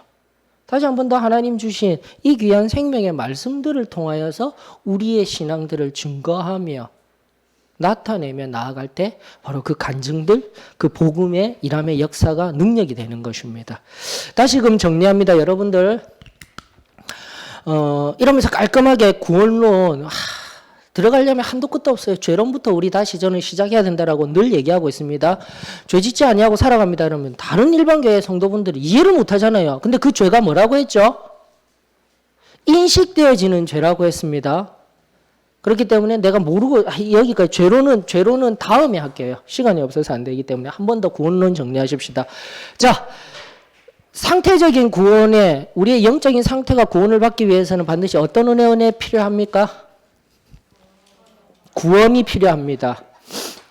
다시 한 번 더 하나님 주신 이 귀한 생명의 말씀들을 통하여서 우리의 신앙들을 증거하며 나타내며 나아갈 때 바로 그 간증들, 그 복음의 일함의 역사가 능력이 되는 것입니다. 다시금 정리합니다. 여러분들 이러면서 깔끔하게 구원론 들어가려면 한도 끝도 없어요. 죄론부터 우리 다시 저는 시작해야 된다라고 늘 얘기하고 있습니다. 죄 짓지 아니하고 살아갑니다. 그러면 다른 일반교회 성도분들이 이해를 못하잖아요. 근데 그 죄가 뭐라고 했죠? 인식되어지는 죄라고 했습니다. 그렇기 때문에 내가 모르고 여기까지 죄론은 다음에 할게요. 시간이 없어서 안 되기 때문에 한 번 더 구원론 정리하십시다. 자, 상태적인 구원에 우리의 영적인 상태가 구원을 받기 위해서는 반드시 어떤 은혜 필요합니까? 구원이 필요합니다.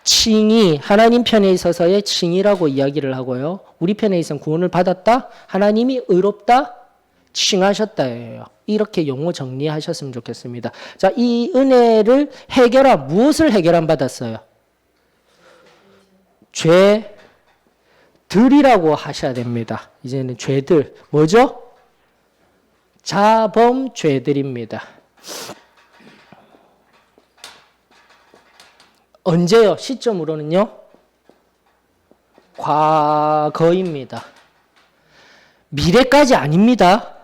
칭의, 하나님 편에 있어서의 칭의라고 이야기를 하고요. 우리 편에 있어서 구원을 받았다? 하나님이 의롭다? 칭하셨다예요. 이렇게 용어 정리하셨으면 좋겠습니다. 자, 이 은혜를 무엇을 해결함 받았어요? 죄들이라고 하셔야 됩니다. 이제는 죄들. 뭐죠? 자범죄들입니다. 언제요? 시점으로는요? 과거입니다. 미래까지 아닙니다.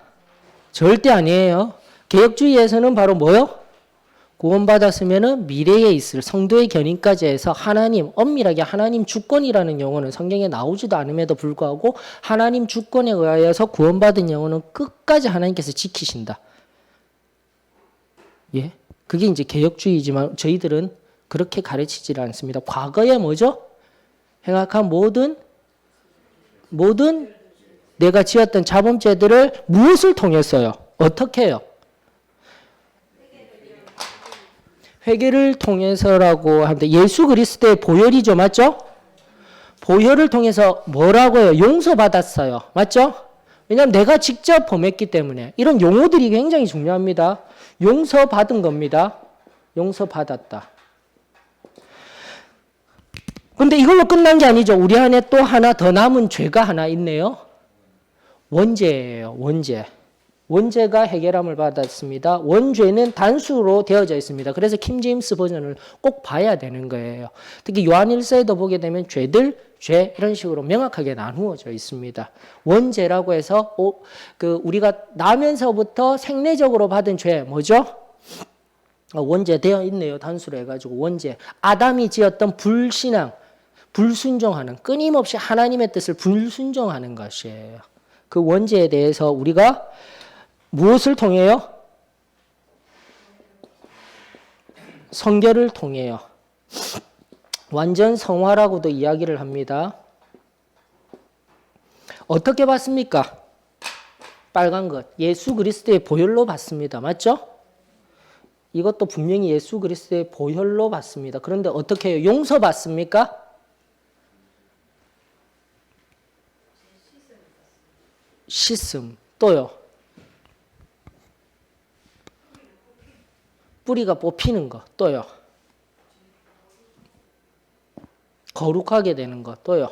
절대 아니에요. 개혁주의에서는 바로 뭐요? 구원받았으면 미래에 있을 성도의 견인까지 해서 하나님, 엄밀하게 하나님 주권이라는 용어는 성경에 나오지도 않음에도 불구하고 하나님 주권에 의하여서 구원받은 영혼은 끝까지 하나님께서 지키신다. 예? 그게 이제 개혁주의지만 저희들은 그렇게 가르치질 않습니다. 과거에 뭐죠? 행악한 모든 내가 지었던 자범죄들을 무엇을 통해서요? 어떻게 해요? 회개를 통해서라고 하는데 예수 그리스도의 보혈이죠. 맞죠? 보혈을 통해서 뭐라고 해요? 용서받았어요. 맞죠? 왜냐하면 내가 직접 범했기 때문에 이런 용어들이 굉장히 중요합니다. 용서받은 겁니다. 용서받았다. 근데 이걸로 끝난 게 아니죠. 우리 안에 또 하나 더 남은 죄가 하나 있네요. 원죄예요. 원죄. 원죄가 해결함을 받았습니다. 원죄는 단수로 되어져 있습니다. 그래서 킹제임스 버전을 꼭 봐야 되는 거예요. 특히 요한 1서에도 보게 되면 죄들, 죄 이런 식으로 명확하게 나누어져 있습니다. 원죄라고 해서 우리가 나면서부터 생내적으로 받은 죄 뭐죠? 원죄 되어 있네요. 단수로 해가지고 원죄. 아담이 지었던 불신앙, 불순종하는, 끊임없이 하나님의 뜻을 불순종하는 것이에요. 그 원죄에 대해서 우리가 무엇을 통해요? 성결을 통해요. 완전 성화라고도 이야기를 합니다. 어떻게 받습니까? 빨간 것. 예수 그리스도의 보혈로 받습니다. 맞죠? 이것도 분명히 예수 그리스도의 보혈로 받습니다. 그런데 어떻게 해요? 용서받습니까? 씻음. 또요. 뿌리가 뽑히는 것. 또요. 거룩하게 되는 것. 또요.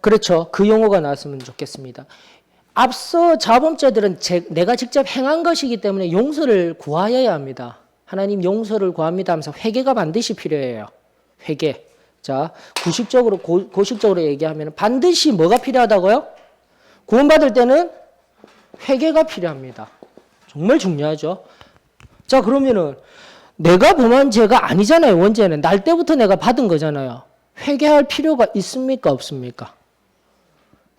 그렇죠. 그 용어가 나왔으면 좋겠습니다. 앞서 자범죄들은 내가 직접 행한 것이기 때문에 용서를 구하여야 합니다. 하나님 용서를 구합니다 하면서 회개가 반드시 필요해요. 회개. 자, 고식적으로 얘기하면 반드시 뭐가 필요하다고요? 구원받을 때는 회개가 필요합니다. 정말 중요하죠. 자, 그러면은 내가 범한 죄가 아니잖아요. 원죄는 날 때부터 내가 받은 거잖아요. 회개할 필요가 있습니까? 없습니까?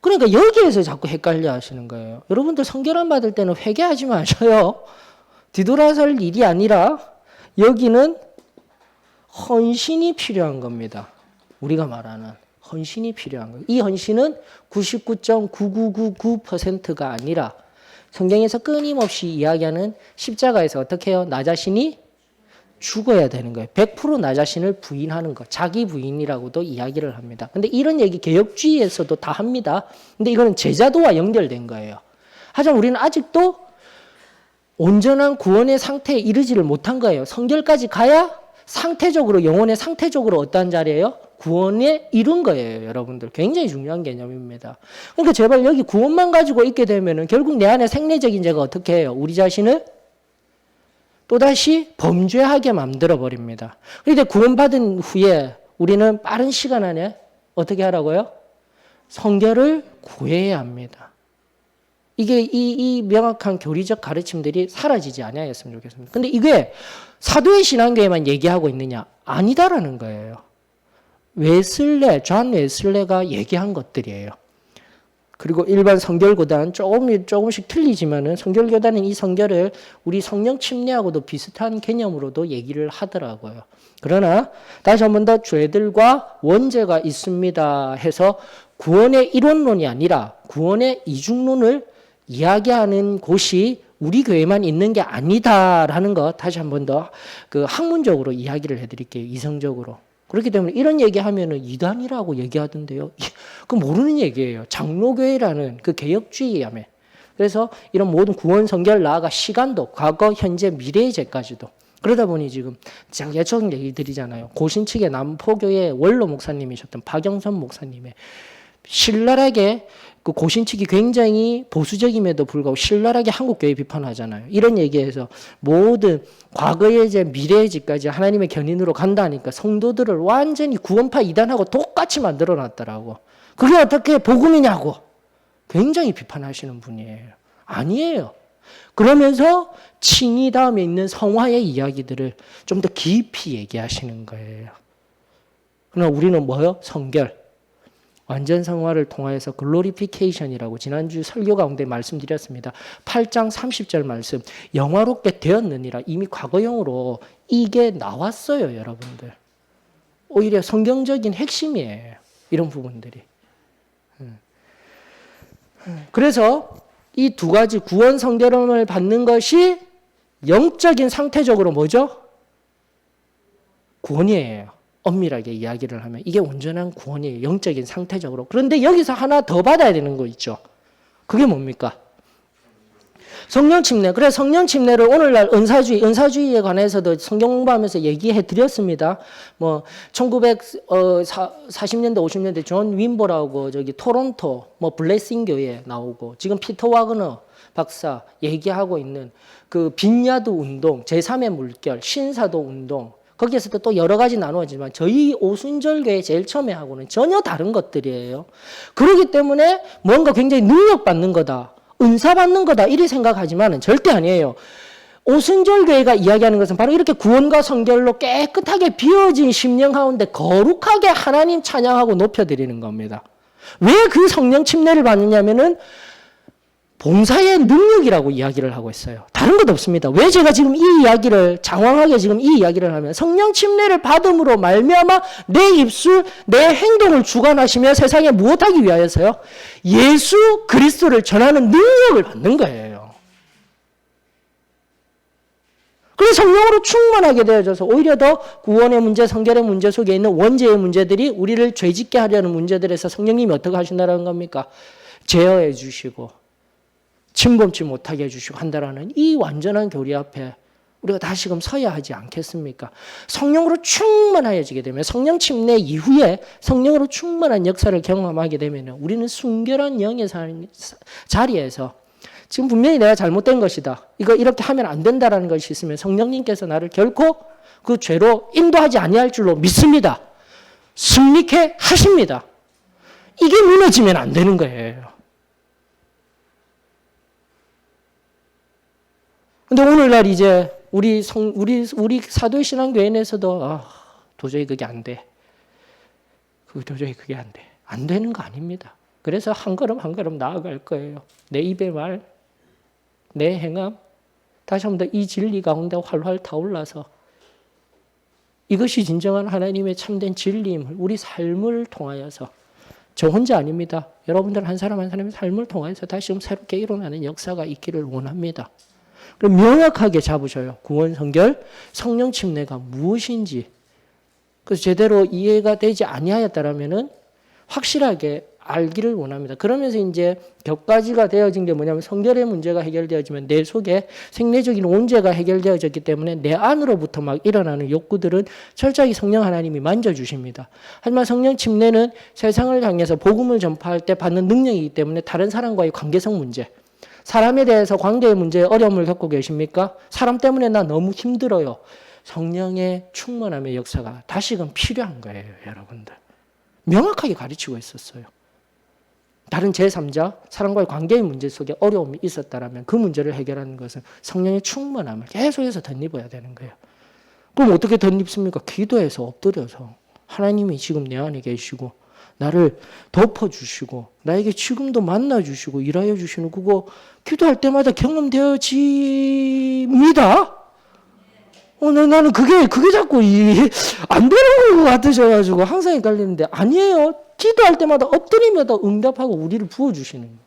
그러니까 여기에서 자꾸 헷갈려 하시는 거예요. 여러분들 성결함 받을 때는 회개하지 마셔요. 뒤돌아설 일이 아니라 여기는 헌신이 필요한 겁니다. 우리가 말하는 헌신이 필요한 거예요. 이 헌신은 99.9999%가 아니라 성경에서 끊임없이 이야기하는 십자가에서 어떻게 해요? 나 자신이 죽어야 되는 거예요. 100% 나 자신을 부인하는 것. 자기 부인이라고도 이야기를 합니다. 근데 이런 얘기 개혁주의에서도 다 합니다. 근데 이거는 제자도와 연결된 거예요. 하지만 우리는 아직도 온전한 구원의 상태에 이르지를 못한 거예요. 성결까지 가야 상태적으로, 영혼의 상태적으로 어떠한 자리예요? 구원에 이룬 거예요, 여러분들. 굉장히 중요한 개념입니다. 그러니까 제발 여기 구원만 가지고 있게 되면은 결국 내 안에 생리적인 죄가 어떻게 해요? 우리 자신을 또다시 범죄하게 만들어 버립니다. 그런데 구원받은 후에 우리는 빠른 시간 안에 어떻게 하라고요? 성결을 구해야 합니다. 이게 이 명확한 교리적 가르침들이 사라지지 않아야했으면 좋겠습니다. 근데 이게 사도의 신앙교회만 얘기하고 있느냐? 아니다라는 거예요. 존 웨슬레가 얘기한 것들이에요. 그리고 일반 성결교단 조금씩 틀리지만은 성결교단은 이 성결을 우리 성령 침례하고도 비슷한 개념으로도 얘기를 하더라고요. 그러나 다시 한 번 더 죄들과 원죄가 있습니다 해서 구원의 이론론이 아니라 구원의 이중론을 이야기하는 곳이 우리 교회만 있는 게 아니다라는 것 다시 한 번 더 그 학문적으로 이야기를 해드릴게요. 이성적으로. 그렇기 때문에 이런 얘기하면은 이단이라고 얘기하던데요. 그 모르는 얘기예요. 장로교회라는 그 개혁주의야매. 그래서 이런 모든 구원, 성결, 나아가 시간도 과거, 현재, 미래의 죄까지도. 그러다 보니 지금 예전 얘기 드리잖아요. 고신 측의 남포교회 원로 목사님이셨던 박영선 목사님의 신랄하게 그 고신 측이 굉장히 보수적임에도 불구하고 신랄하게 한국교회 비판하잖아요. 이런 얘기에서 모든 과거의 죄, 미래의 죄까지 하나님의 견인으로 간다니까 성도들을 완전히 구원파 이단하고 똑같이 만들어 놨더라고. 그게 어떻게 복음이냐고 굉장히 비판하시는 분이에요. 아니에요. 그러면서 칭의 다음에 있는 성화의 이야기들을 좀 더 깊이 얘기하시는 거예요. 그러나 우리는 뭐요? 성결. 완전 성화를 통하여서 글로리피케이션이라고 지난주 설교 가운데 말씀드렸습니다. 8장 30절 말씀 영화롭게 되었느니라 이미 과거형으로 이게 나왔어요. 여러분들. 오히려 성경적인 핵심이에요. 이런 부분들이. 그래서 이 두 가지 구원 성결함을 받는 것이 영적인 상태적으로 뭐죠? 구원이에요. 엄밀하게 이야기를 하면 이게 온전한 구원이에요. 영적인 상태적으로. 그런데 여기서 하나 더 받아야 되는 거 있죠. 그게 뭡니까? 성령 침례. 그래 성령 침례를 오늘날 은사주의에 관해서도 성경 공부하면서 얘기해 드렸습니다. 뭐 1940년대 50년대 존 윈보라고 저기 토론토 뭐 블레싱 교회 나오고 지금 피터 와그너 박사 얘기하고 있는 그 빈야드 운동, 제3의 물결, 신사도 운동 거기에서도 또 여러 가지 나누어지만 저희 오순절교회 제일 처음에 하고는 전혀 다른 것들이에요. 그렇기 때문에 뭔가 굉장히 능력받는 거다. 은사받는 거다. 이리 생각하지만 절대 아니에요. 오순절교회가 이야기하는 것은 바로 이렇게 구원과 성결로 깨끗하게 비워진 심령 가운데 거룩하게 하나님 찬양하고 높여드리는 겁니다. 왜 그 성령 침례를 받느냐면은 봉사의 능력이라고 이야기를 하고 있어요. 다른 것 없습니다. 왜 제가 지금 이 이야기를 장황하게 지금 이 이야기를 하면 성령 침례를 받음으로 말미암아 내 입술, 내 행동을 주관하시며 세상에 무엇하기 위하여서요? 예수 그리스도를 전하는 능력을 받는 거예요. 그래서 성령으로 충만하게 되어져서 오히려 더 구원의 문제, 성결의 문제 속에 있는 원죄의 문제들이 우리를 죄짓게 하려는 문제들에서 성령님이 어떻게 하신다는 겁니까? 제어해 주시고 침범치 못하게 해주시고 한다라는 이 완전한 교리 앞에 우리가 다시금 서야 하지 않겠습니까? 성령으로 충만하여지게 되면 성령 침례 이후에 성령으로 충만한 역사를 경험하게 되면 우리는 순결한 영의 자리에서 지금 분명히 내가 잘못된 것이다. 이거 이렇게 하면 안 된다라는 것이 있으면 성령님께서 나를 결코 그 죄로 인도하지 아니할 줄로 믿습니다. 승리케 하십니다. 이게 무너지면 안 되는 거예요. 근데 오늘날 이제 우리 사도의 신앙교회에서도 도저히 그게 안 돼. 도저히 그게 안 돼. 안 되는 거 아닙니다. 그래서 한 걸음 한 걸음 나아갈 거예요. 내 입의 말, 내 행함, 다시 한번 더 이 진리 가운데 활활 타올라서 이것이 진정한 하나님의 참된 진리임을 우리 삶을 통하여서 저 혼자 아닙니다. 여러분들 한 사람 한 사람의 삶을 통해서 다시 좀 새롭게 일어나는 역사가 있기를 원합니다. 그럼 명확하게 잡으셔요. 구원, 성결, 성령 침례가 무엇인지. 그래서 제대로 이해가 되지 아니하였다라면은 확실하게 알기를 원합니다. 그러면서 이제 격가지가 되어진 게 뭐냐면 성결의 문제가 해결되어지면 내 속에 생내적인 온죄가 해결되어졌기 때문에 내 안으로부터 막 일어나는 욕구들은 철저하게 성령 하나님이 만져주십니다. 하지만 성령 침례는 세상을 향해서 복음을 전파할 때 받는 능력이기 때문에 다른 사람과의 관계성 문제, 사람에 대해서 관계의 문제에 어려움을 겪고 계십니까? 사람 때문에 나 너무 힘들어요. 성령의 충만함의 역사가 다시금 필요한 거예요, 여러분들. 명확하게 가르치고 있었어요. 다른 제3자, 사람과의 관계의 문제 속에 어려움이 있었다면 그 문제를 해결하는 것은 성령의 충만함을 계속해서 덧입어야 되는 거예요. 그럼 어떻게 덧입습니까? 기도해서 엎드려서 하나님이 지금 내 안에 계시고 나를 덮어주시고 나에게 지금도 만나주시고 일하여 주시는 그거 기도할 때마다 경험되어집니다. 나는 그게 자꾸 안 되는 것 같으셔가지고 항상 헷갈리는데 아니에요. 기도할 때마다 엎드리마다 응답하고 우리를 부어주시는 거예요.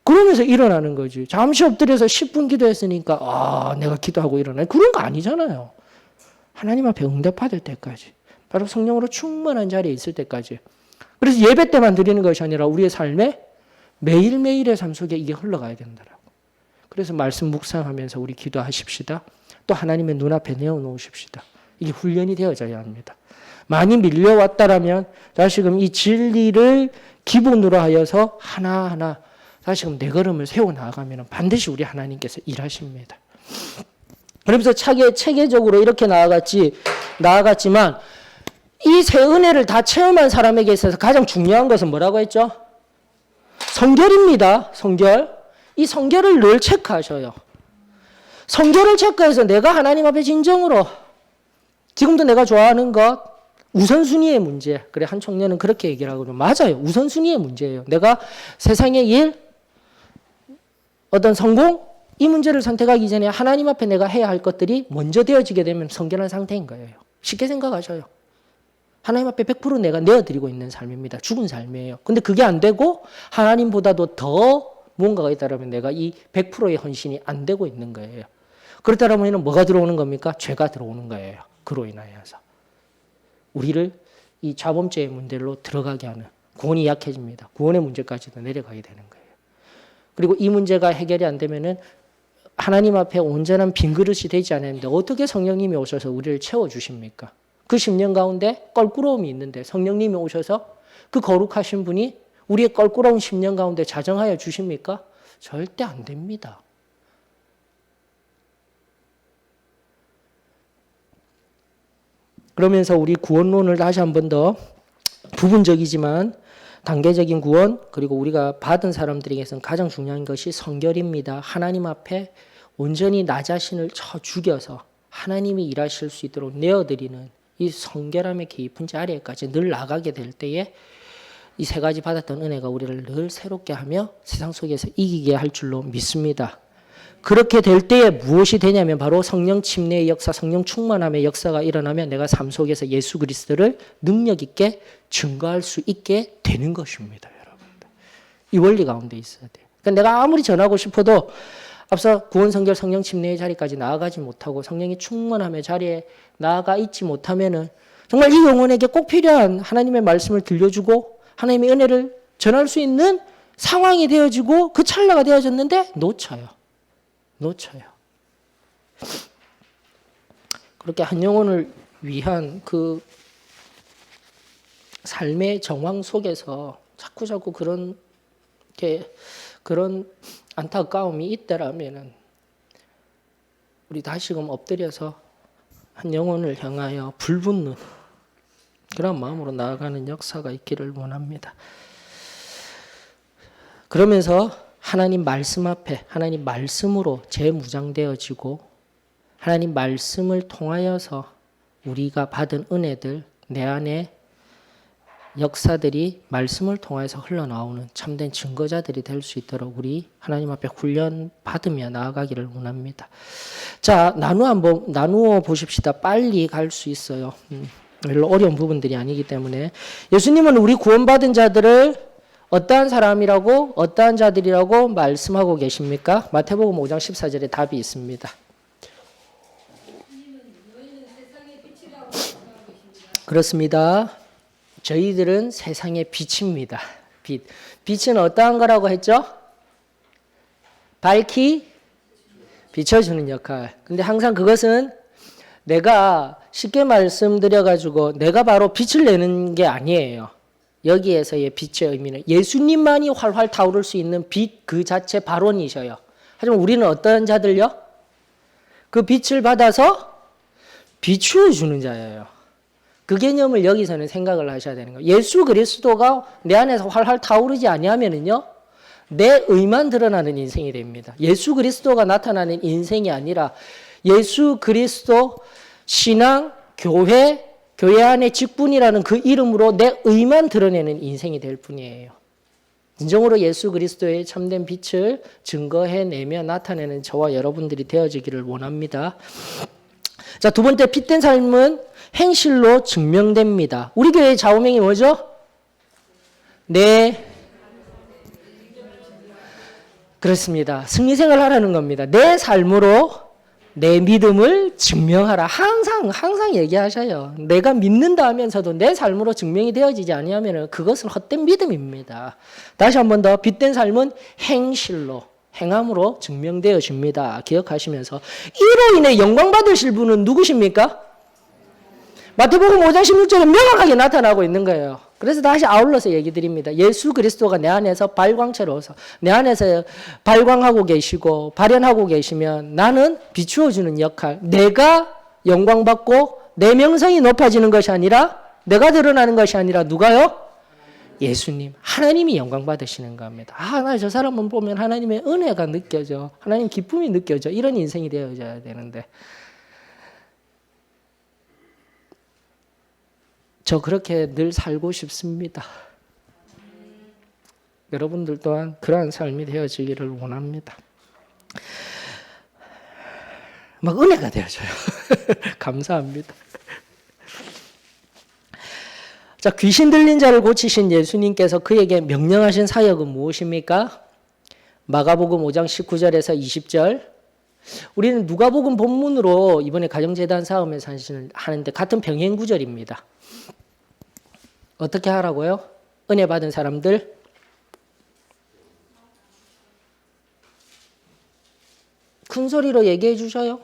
그러면서 일어나는 거지. 잠시 엎드려서 10분 기도했으니까 내가 기도하고 일어나. 그런 거 아니잖아요. 하나님 앞에 응답받을 때까지. 바로 성령으로 충만한 자리에 있을 때까지. 그래서 예배 때만 드리는 것이 아니라 우리의 삶에 매일매일의 삶 속에 이게 흘러가야 된다라고. 그래서 말씀 묵상하면서 우리 기도하십시다. 또 하나님의 눈앞에 내어놓으십시다. 이게 훈련이 되어져야 합니다. 많이 밀려왔다라면 다시금 이 진리를 기본으로 하여서 하나하나 다시금 내 걸음을 세워나가면 반드시 우리 하나님께서 일하십니다. 그러면서 체계적으로 이렇게 나아갔지만 이 새 은혜를 다 체험한 사람에게 있어서 가장 중요한 것은 뭐라고 했죠? 성결입니다. 성결. 이 성결을 늘 체크하셔요. 성결을 체크해서 내가 하나님 앞에 진정으로 지금도 내가 좋아하는 것 우선순위의 문제. 그래 한 청년은 그렇게 얘기를 하거든요. 맞아요. 우선순위의 문제예요. 내가 세상의 일, 어떤 성공 이 문제를 선택하기 전에 하나님 앞에 내가 해야 할 것들이 먼저 되어지게 되면 성결한 상태인 거예요. 쉽게 생각하셔요. 하나님 앞에 100% 내가 내어드리고 있는 삶입니다. 죽은 삶이에요. 근데 그게 안 되고 하나님보다도 더 뭔가가 있다면 내가 이 100%의 헌신이 안 되고 있는 거예요. 그렇다면 뭐가 들어오는 겁니까? 죄가 들어오는 거예요. 그로 인하여서. 우리를 이 자범죄의 문제로 들어가게 하는 구원이 약해집니다. 구원의 문제까지도 내려가게 되는 거예요. 그리고 이 문제가 해결이 안 되면은 하나님 앞에 온전한 빈 그릇이 되지 않았는데 어떻게 성령님이 오셔서 우리를 채워주십니까? 그 10년 가운데 껄끄러움이 있는데 성령님이 오셔서 그 거룩하신 분이 우리의 껄끄러운 10년 가운데 자정하여 주십니까? 절대 안 됩니다. 그러면서 우리 구원론을 다시 한 번 더 부분적이지만 단계적인 구원 그리고 우리가 받은 사람들에게서는 가장 중요한 것이 성결입니다. 하나님 앞에 온전히 나 자신을 쳐 죽여서 하나님이 일하실 수 있도록 내어드리는 이 성결함의 깊은 자리에까지 늘 나가게 될 때에 이 세 가지 받았던 은혜가 우리를 늘 새롭게 하며 세상 속에서 이기게 할 줄로 믿습니다. 그렇게 될 때에 무엇이 되냐면 바로 성령 침례의 역사, 성령 충만함의 역사가 일어나면 내가 삶 속에서 예수 그리스도를 능력 있게 증거할 수 있게 되는 것입니다, 여러분들. 이 원리 가운데 있어야 돼요. 그러니까 내가 아무리 전하고 싶어도 앞서 구원, 성결, 성령 침례의 자리까지 나아가지 못하고 성령이 충만함의 자리에 나아가 있지 못하면은 정말 이 영혼에게 꼭 필요한 하나님의 말씀을 들려주고 하나님의 은혜를 전할 수 있는 상황이 되어지고 그 찰나가 되어졌는데 놓쳐요. 그렇게 한 영혼을 위한 그 삶의 정황 속에서 자꾸 그런 안타까움이 있더라면은 우리 다시금 엎드려서 한 영혼을 향하여 불붙는 그런 마음으로 나아가는 역사가 있기를 원합니다. 그러면서 하나님 말씀 앞에 하나님 말씀으로 재무장되어지고 하나님 말씀을 통하여서 우리가 받은 은혜들 내 안에 역사들이 말씀을 통해서 흘러나오는 참된 증거자들이 될 수 있도록 우리 하나님 앞에 훈련 받으며 나아가기를 원합니다. 자, 나누어 보십시다. 빨리 갈 수 있어요. 별로 어려운 부분들이 아니기 때문에. 예수님은 우리 구원받은 자들을 어떠한 사람이라고 어떠한 자들이라고 말씀하고 계십니까? 마태복음 5장 14절에 답이 있습니다. 그렇습니다. 저희들은 세상의 빛입니다. 빛. 빛은 어떠한 거라고 했죠? 밝히 비춰주는 역할. 근데 항상 그것은 내가 쉽게 말씀드려가지고 내가 바로 빛을 내는 게 아니에요. 여기에서의 빛의 의미는 예수님만이 활활 타오를 수 있는 빛 그 자체 발원이셔요. 하지만 우리는 어떤 자들요? 그 빛을 받아서 비추어 주는 자예요. 그 개념을 여기서는 생각을 하셔야 되는 거예요. 예수 그리스도가 내 안에서 활활 타오르지 아니하면은요, 내 의만 드러나는 인생이 됩니다. 예수 그리스도가 나타나는 인생이 아니라 예수 그리스도 신앙, 교회 안의 직분이라는 그 이름으로 내 의만 드러내는 인생이 될 뿐이에요. 진정으로 예수 그리스도의 참된 빛을 증거해내며 나타내는 저와 여러분들이 되어지기를 원합니다. 자, 두 번째, 빛된 삶은 행실로 증명됩니다. 우리 교회의 좌우명이 뭐죠? 그렇습니다. 승리생활 하라는 겁니다. 내 삶으로 내 믿음을 증명하라. 항상 얘기하셔요. 내가 믿는다 하면서도 내 삶으로 증명이 되어지지 아니하면 그것은 헛된 믿음입니다. 다시 한 번 더, 빛된 삶은 행실로, 행함으로 증명되어집니다. 기억하시면서 이로 인해 영광 받으실 분은 누구십니까? 마태복음 5장 16절에 명확하게 나타나고 있는 거예요. 그래서 다시 아울러서 얘기 드립니다. 예수 그리스도가 내 안에서 발광체로서 내 안에서 발광하고 계시고 발현하고 계시면 나는 비추어주는 역할, 내가 영광받고 내 명성이 높아지는 것이 아니라 내가 드러나는 것이 아니라 누가요? 예수님, 하나님이 영광 받으시는 겁니다. 나 저 사람만 보면 하나님의 은혜가 느껴져, 하나님 기쁨이 느껴져, 이런 인생이 되어져야 되는데 저 그렇게 늘 살고 싶습니다. 여러분들 또한 그러한 삶이 되어지기를 원합니다. 막 은혜가 되어져요. 감사합니다. 자, 귀신 들린 자를 고치신 예수님께서 그에게 명령하신 사역은 무엇입니까? 마가복음 5장 19절에서 20절. 우리는 누가복음 본문으로 이번에 가정재단 사업에서 하는데 같은 병행 구절입니다. 어떻게 하라고요? 은혜 받은 사람들 큰 소리로 얘기해 주셔요.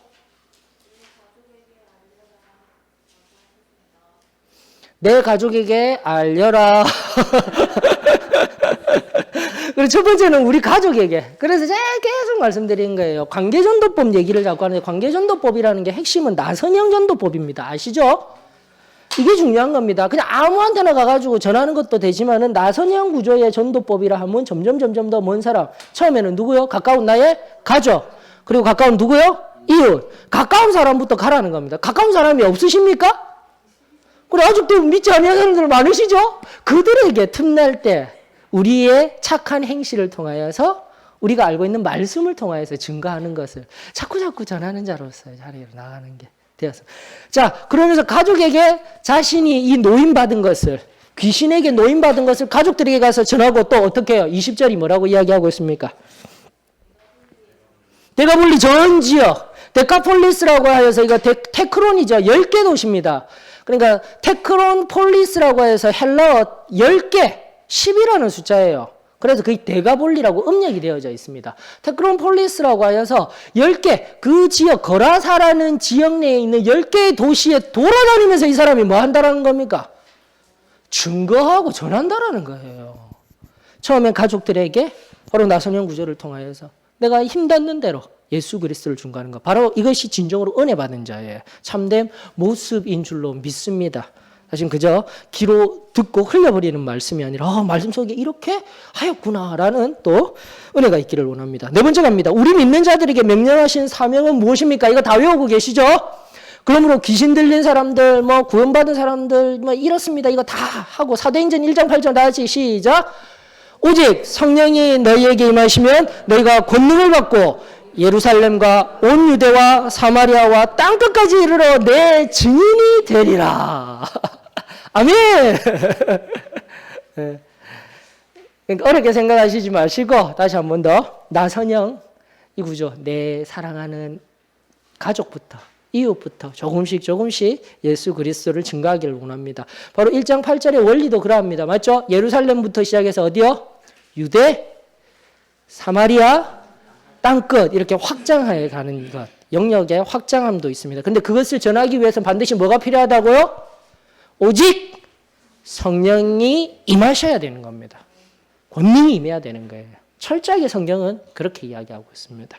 내 가족에게 알려라. 그리고 첫 번째는 우리 가족에게. 그래서 제가 계속 말씀드린 거예요. 관계전도법 얘기를 자꾸 하는데 관계전도법이라는 게 핵심은 나선형 전도법입니다. 아시죠? 이게 중요한 겁니다. 그냥 아무한테나 가가지고 전하는 것도 되지만은 나선형 구조의 전도법이라 하면 점점 더 먼 사람. 처음에는 누구요? 가까운 나의 가족. 그리고 가까운 누구요? 이웃. 가까운 사람부터 가라는 겁니다. 가까운 사람이 없으십니까? 그래, 아직도 믿지 않는 사람들 많으시죠? 그들에게 틈날 때 우리의 착한 행실을 통하여서 우리가 알고 있는 말씀을 통하여서 증거하는 것을 자꾸 전하는 자로서의 자리로 나가는 게 되었습니다. 자, 그러면서 가족에게 자신이 이 노임받은 것을, 귀신에게 노임받은 것을 가족들에게 가서 전하고 또 어떻게 해요? 20절이 뭐라고 이야기하고 있습니까? 데가폴리 전 지역, 데카폴리스라고 하여서 이거 테크론이죠. 10개 도시입니다. 그러니까 테크론 폴리스라고 해서 헬라어 10개, 10이라는 숫자예요. 그래서 그게 데가폴리라고 음력이 되어져 있습니다. 테크론 폴리스라고 하여서 10개, 그 지역, 거라사라는 지역 내에 있는 10개의 도시에 돌아다니면서 이 사람이 뭐 한다라는 겁니까? 증거하고 전한다라는 거예요. 처음엔 가족들에게 바로 나선형 구조를 통하여서 내가 힘닿는 대로 예수 그리스도를 증거하는 것. 바로 이것이 진정으로 은혜 받은 자의 참된 모습인 줄로 믿습니다. 사실 그저 귀로 듣고 흘려버리는 말씀이 아니라 말씀 속에 이렇게 하였구나라는 또 은혜가 있기를 원합니다. 네 번째 갑니다. 우리 믿는 자들에게 명령하신 사명은 무엇입니까? 이거 다 외우고 계시죠? 그러므로 귀신 들린 사람들, 구원받은 사람들, 이렇습니다. 이거 다 하고 사도행전 1장 8절 다 같이 시작. 오직 성령이 너희에게 임하시면 너희가 권능을 받고 예루살렘과 온 유대와 사마리아와 땅끝까지 이르러 내 증인이 되리라. 아멘. 그러니까 어렵게 생각하시지 마시고 다시 한 번 더 나선형 이 구조, 내 사랑하는 가족부터 이웃부터 조금씩 예수 그리스도를 증거하기를 원합니다. 바로 1장 8절의 원리도 그러합니다. 맞죠? 예루살렘부터 시작해서 어디요? 유대, 사마리아, 땅끝 이렇게 확장해 가는 것. 영역의 확장함도 있습니다. 근데 그것을 전하기 위해서 반드시 뭐가 필요하다고요? 오직 성령이 임하셔야 되는 겁니다. 권능이 임해야 되는 거예요. 철저하게 성경은 그렇게 이야기하고 있습니다.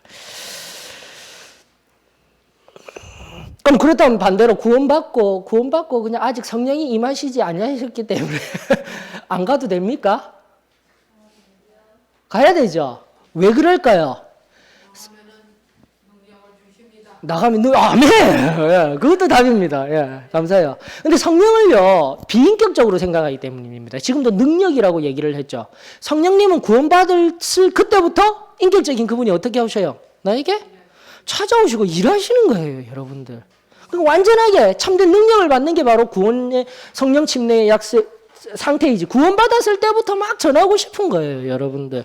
그럼 그렇다면 반대로 구원받고 그냥 아직 성령이 임하시지 아니하셨기 때문에 안 가도 됩니까? 가야 되죠. 왜 그럴까요? 나가면 아멘. 예, 그것도 답입니다. 예, 감사해요. 근데 성령을요 비인격적으로 생각하기 때문입니다. 지금도 능력이라고 얘기를 했죠. 성령님은 구원받을 그때부터 인격적인 그분이 어떻게 하셔요? 나에게 찾아오시고 일하시는 거예요, 여러분들. 그러니까 완전하게 참된 능력을 받는 게 바로 구원의 성령 침례의 상태이지. 구원받았을 때부터 막 전하고 싶은 거예요, 여러분들.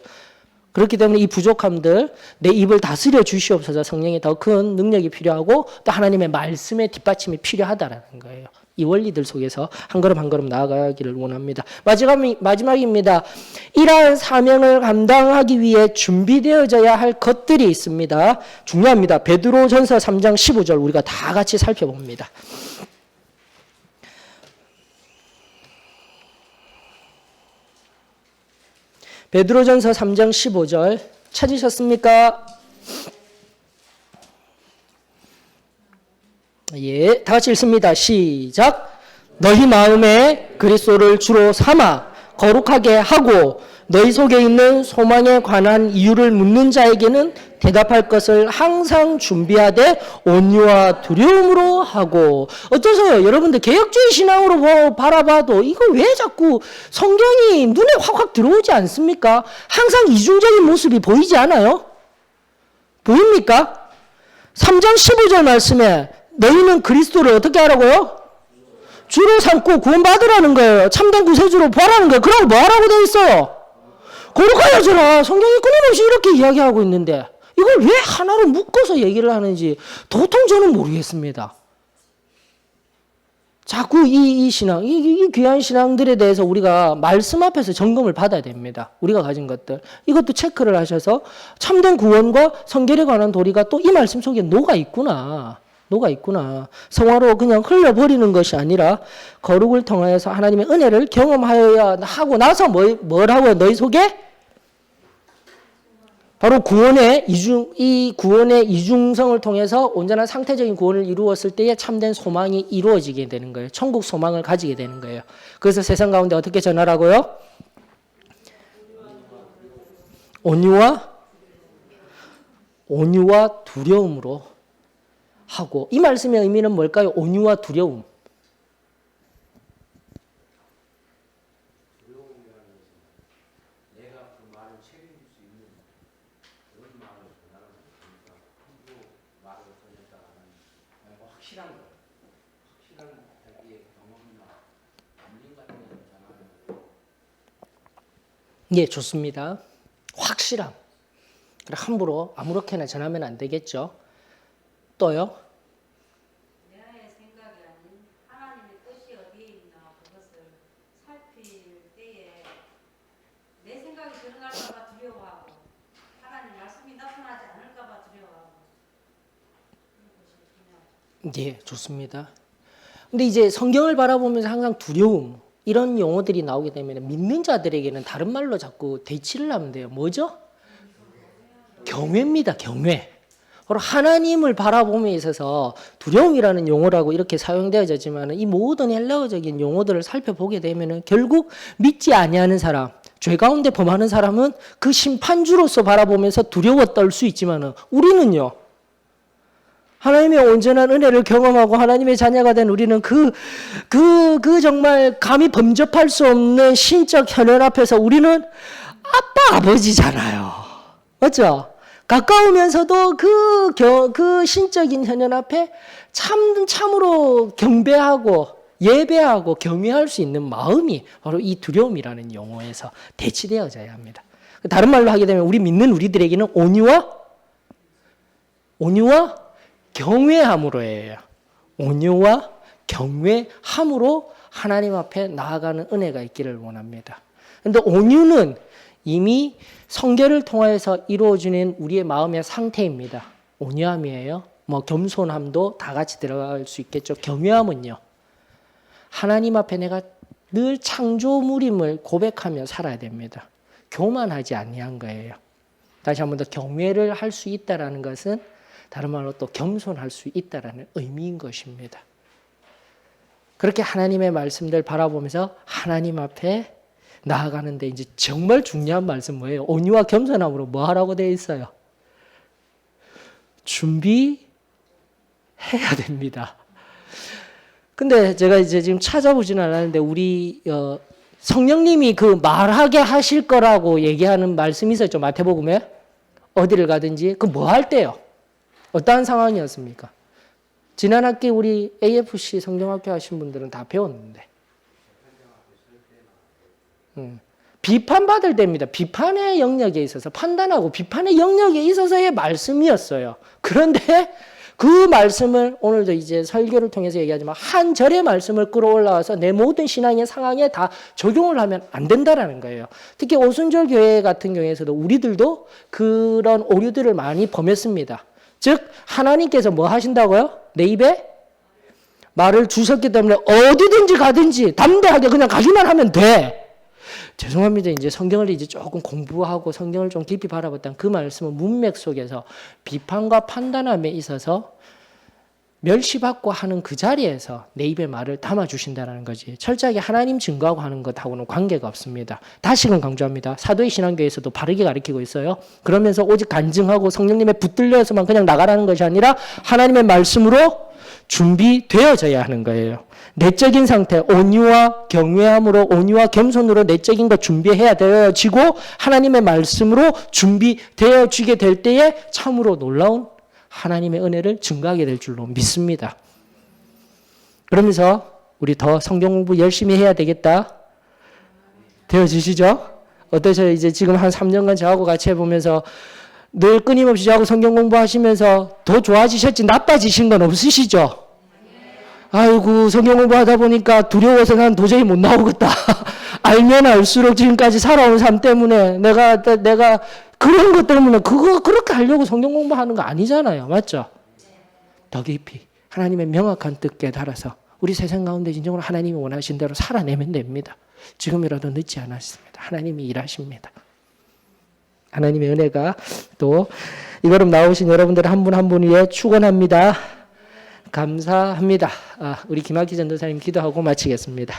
그렇기 때문에 이 부족함들 내 입을 다스려 주시옵소서. 성령의 더 큰 능력이 필요하고 또 하나님의 말씀의 뒷받침이 필요하다라는 거예요. 이 원리들 속에서 한 걸음 한 걸음 나아가기를 원합니다. 마지막입니다. 이러한 사명을 감당하기 위해 준비되어져야 할 것들이 있습니다. 중요합니다. 베드로전서 3장 15절 우리가 다 같이 살펴봅니다. 베드로전서 3장 15절 찾으셨습니까? 예, 다 같이 읽습니다. 시작. 너희 마음에 그리스도를 주로 삼아 거룩하게 하고 너희 속에 있는 소망에 관한 이유를 묻는 자에게는 대답할 것을 항상 준비하되 온유와 두려움으로 하고. 어떠세요? 여러분들 개혁주의 신앙으로 바라봐도 이거 왜 자꾸 성경이 눈에 확확 들어오지 않습니까? 항상 이중적인 모습이 보이지 않아요? 보입니까? 3장 15절 말씀에 너희는 그리스도를 어떻게 하라고요? 주로 삼고 구원받으라는 거예요. 참된 구세주로 보라는 거예요. 그럼 뭐 하라고 되어 있어요? 거룩하여져라. 성경이 끊임없이 이렇게 이야기하고 있는데 이걸 왜 하나로 묶어서 얘기를 하는지 도통 저는 모르겠습니다. 자꾸 이 신앙, 이 귀한 신앙들에 대해서 우리가 말씀 앞에서 점검을 받아야 됩니다. 우리가 가진 것들. 이것도 체크를 하셔서 참된 구원과 성결에 관한 도리가 또 이 말씀 속에 녹아 있구나. 성화로 그냥 흘려버리는 것이 아니라 거룩을 통하여서 하나님의 은혜를 경험하여야 하고 나서 뭐라고요? 너희 속에? 바로 구원의 이중성을 통해서 온전한 상태적인 구원을 이루었을 때에 참된 소망이 이루어지게 되는 거예요. 천국 소망을 가지게 되는 거예요. 그래서 세상 가운데 어떻게 전하라고요? 온유와 두려움으로 하고. 이 말씀의 의미는 뭘까요? 온유와 두려움. 예, 좋습니다. 확실함. 함부로 아무렇게나 전하면 안 되겠죠. 또요? 나의 생각이 아닌 하나님의 뜻이 어디에 있나 그것을 살필 때에 내 생각이 드러날까봐 두려워하고 하나님 말씀이 나타나지 않을까봐 두려워하고 그런 것이 중요하죠. 예, 좋습니다. 근데 이제 성경을 바라보면서 항상 두려움 이런 용어들이 나오게 되면 믿는 자들에게는 다른 말로 자꾸 대치를 하면 돼요. 뭐죠? 경외입니다. 경외. 바로 하나님을 바라봄에 있어서 두려움이라는 용어라고 이렇게 사용되어졌지만 이 모든 헬라어적인 용어들을 살펴보게 되면 결국 믿지 아니하는 사람, 죄 가운데 범하는 사람은 그 심판주로서 바라보면서 두려워 떨 수 있지만 우리는요. 하나님의 온전한 은혜를 경험하고 하나님의 자녀가 된 우리는 그 정말 감히 범접할 수 없는 신적 현현 앞에서 우리는 아빠, 아버지잖아요. 맞죠? 가까우면서도 그 신적인 현현 앞에 참으로 경배하고 예배하고 경외할 수 있는 마음이 바로 이 두려움이라는 용어에서 대치되어져야 합니다. 다른 말로 하게 되면 우리 믿는 우리들에게는 온유와 경외함으로예요. 온유와 경외함으로 하나님 앞에 나아가는 은혜가 있기를 원합니다. 그런데 온유는 이미 성결을 통해서 이루어지는 우리의 마음의 상태입니다. 온유함이에요. 겸손함도 다 같이 들어갈 수 있겠죠. 경외함은요. 하나님 앞에 내가 늘 창조물임을 고백하며 살아야 됩니다. 교만하지 아니한 거예요. 다시 한 번 더 경외를 할 수 있다라는 것은 다른 말로 또 겸손할 수 있다라는 의미인 것입니다. 그렇게 하나님의 말씀들 바라보면서 하나님 앞에 나아가는데 이제 정말 중요한 말씀 뭐예요? 온유와 겸손함으로 뭐 하라고 되어 있어요? 준비해야 됩니다. 근데 제가 이제 지금 찾아보지는 않았는데 우리 성령님이 그 말하게 하실 거라고 얘기하는 말씀이 있었죠. 마태복음에 어디를 가든지 그 뭐 할 때요? 어떠한 상황이었습니까? 지난 학기 우리 AFC 성경학교 하신 분들은 다 배웠는데 비판받을 때입니다. 비판의 영역에 있어서 판단하고 비판의 영역에 있어서의 말씀이었어요. 그런데 그 말씀을 오늘도 이제 설교를 통해서 얘기하지만 한 절의 말씀을 끌어올라와서 내 모든 신앙의 상황에 다 적용을 하면 안 된다라는 거예요. 특히 오순절 교회 같은 경우에서도 우리들도 그런 오류들을 많이 범했습니다. 즉 하나님께서 뭐 하신다고요? 내 입에 말을 주셨기 때문에 어디든지 가든지 담대하게 그냥 가기만 하면 돼. 죄송합니다. 이제 성경을 이제 조금 공부하고 성경을 좀 깊이 바라봤던 그 말씀은 문맥 속에서 비판과 판단함에 있어서 멸시받고 하는 그 자리에서 내 입에 말을 담아주신다는 거지. 철저하게 하나님 증거하고 하는 것하고는 관계가 없습니다. 다시금 강조합니다. 사도의 신앙교에서도 바르게 가르치고 있어요. 그러면서 오직 간증하고 성령님의 붙들려서만 그냥 나가라는 것이 아니라 하나님의 말씀으로 준비되어져야 하는 거예요. 내적인 상태, 온유와 경외함으로 온유와 겸손으로 내적인 것 준비해야 되어지고 하나님의 말씀으로 준비되어지게 될 때에 참으로 놀라운 하나님의 은혜를 증거하게 될 줄로 믿습니다. 그러면서 우리 더 성경 공부 열심히 해야 되겠다. 되어지시죠? 어떠세요? 이제 지금 한 3년간 저하고 같이 해보면서 늘 끊임없이 저하고 성경 공부하시면서 더 좋아지셨지 나빠지신 건 없으시죠? 아이고 성경 공부하다 보니까 두려워서 난 도저히 못 나오겠다. 알면 알수록 지금까지 살아온 삶 때문에 내가 그런 것 때문에 그거 그렇게 하려고 성경 공부하는 거 아니잖아요. 맞죠? 더 깊이 하나님의 명확한 뜻 깨달아서 우리 세상 가운데 진정으로 하나님이 원하신 대로 살아내면 됩니다. 지금이라도 늦지 않았습니다. 하나님이 일하십니다. 하나님의 은혜가 또 이거름 나오신 여러분들 한 분 한 분 위해 축원합니다. 감사합니다. 우리 김학기 전도사님 기도하고 마치겠습니다.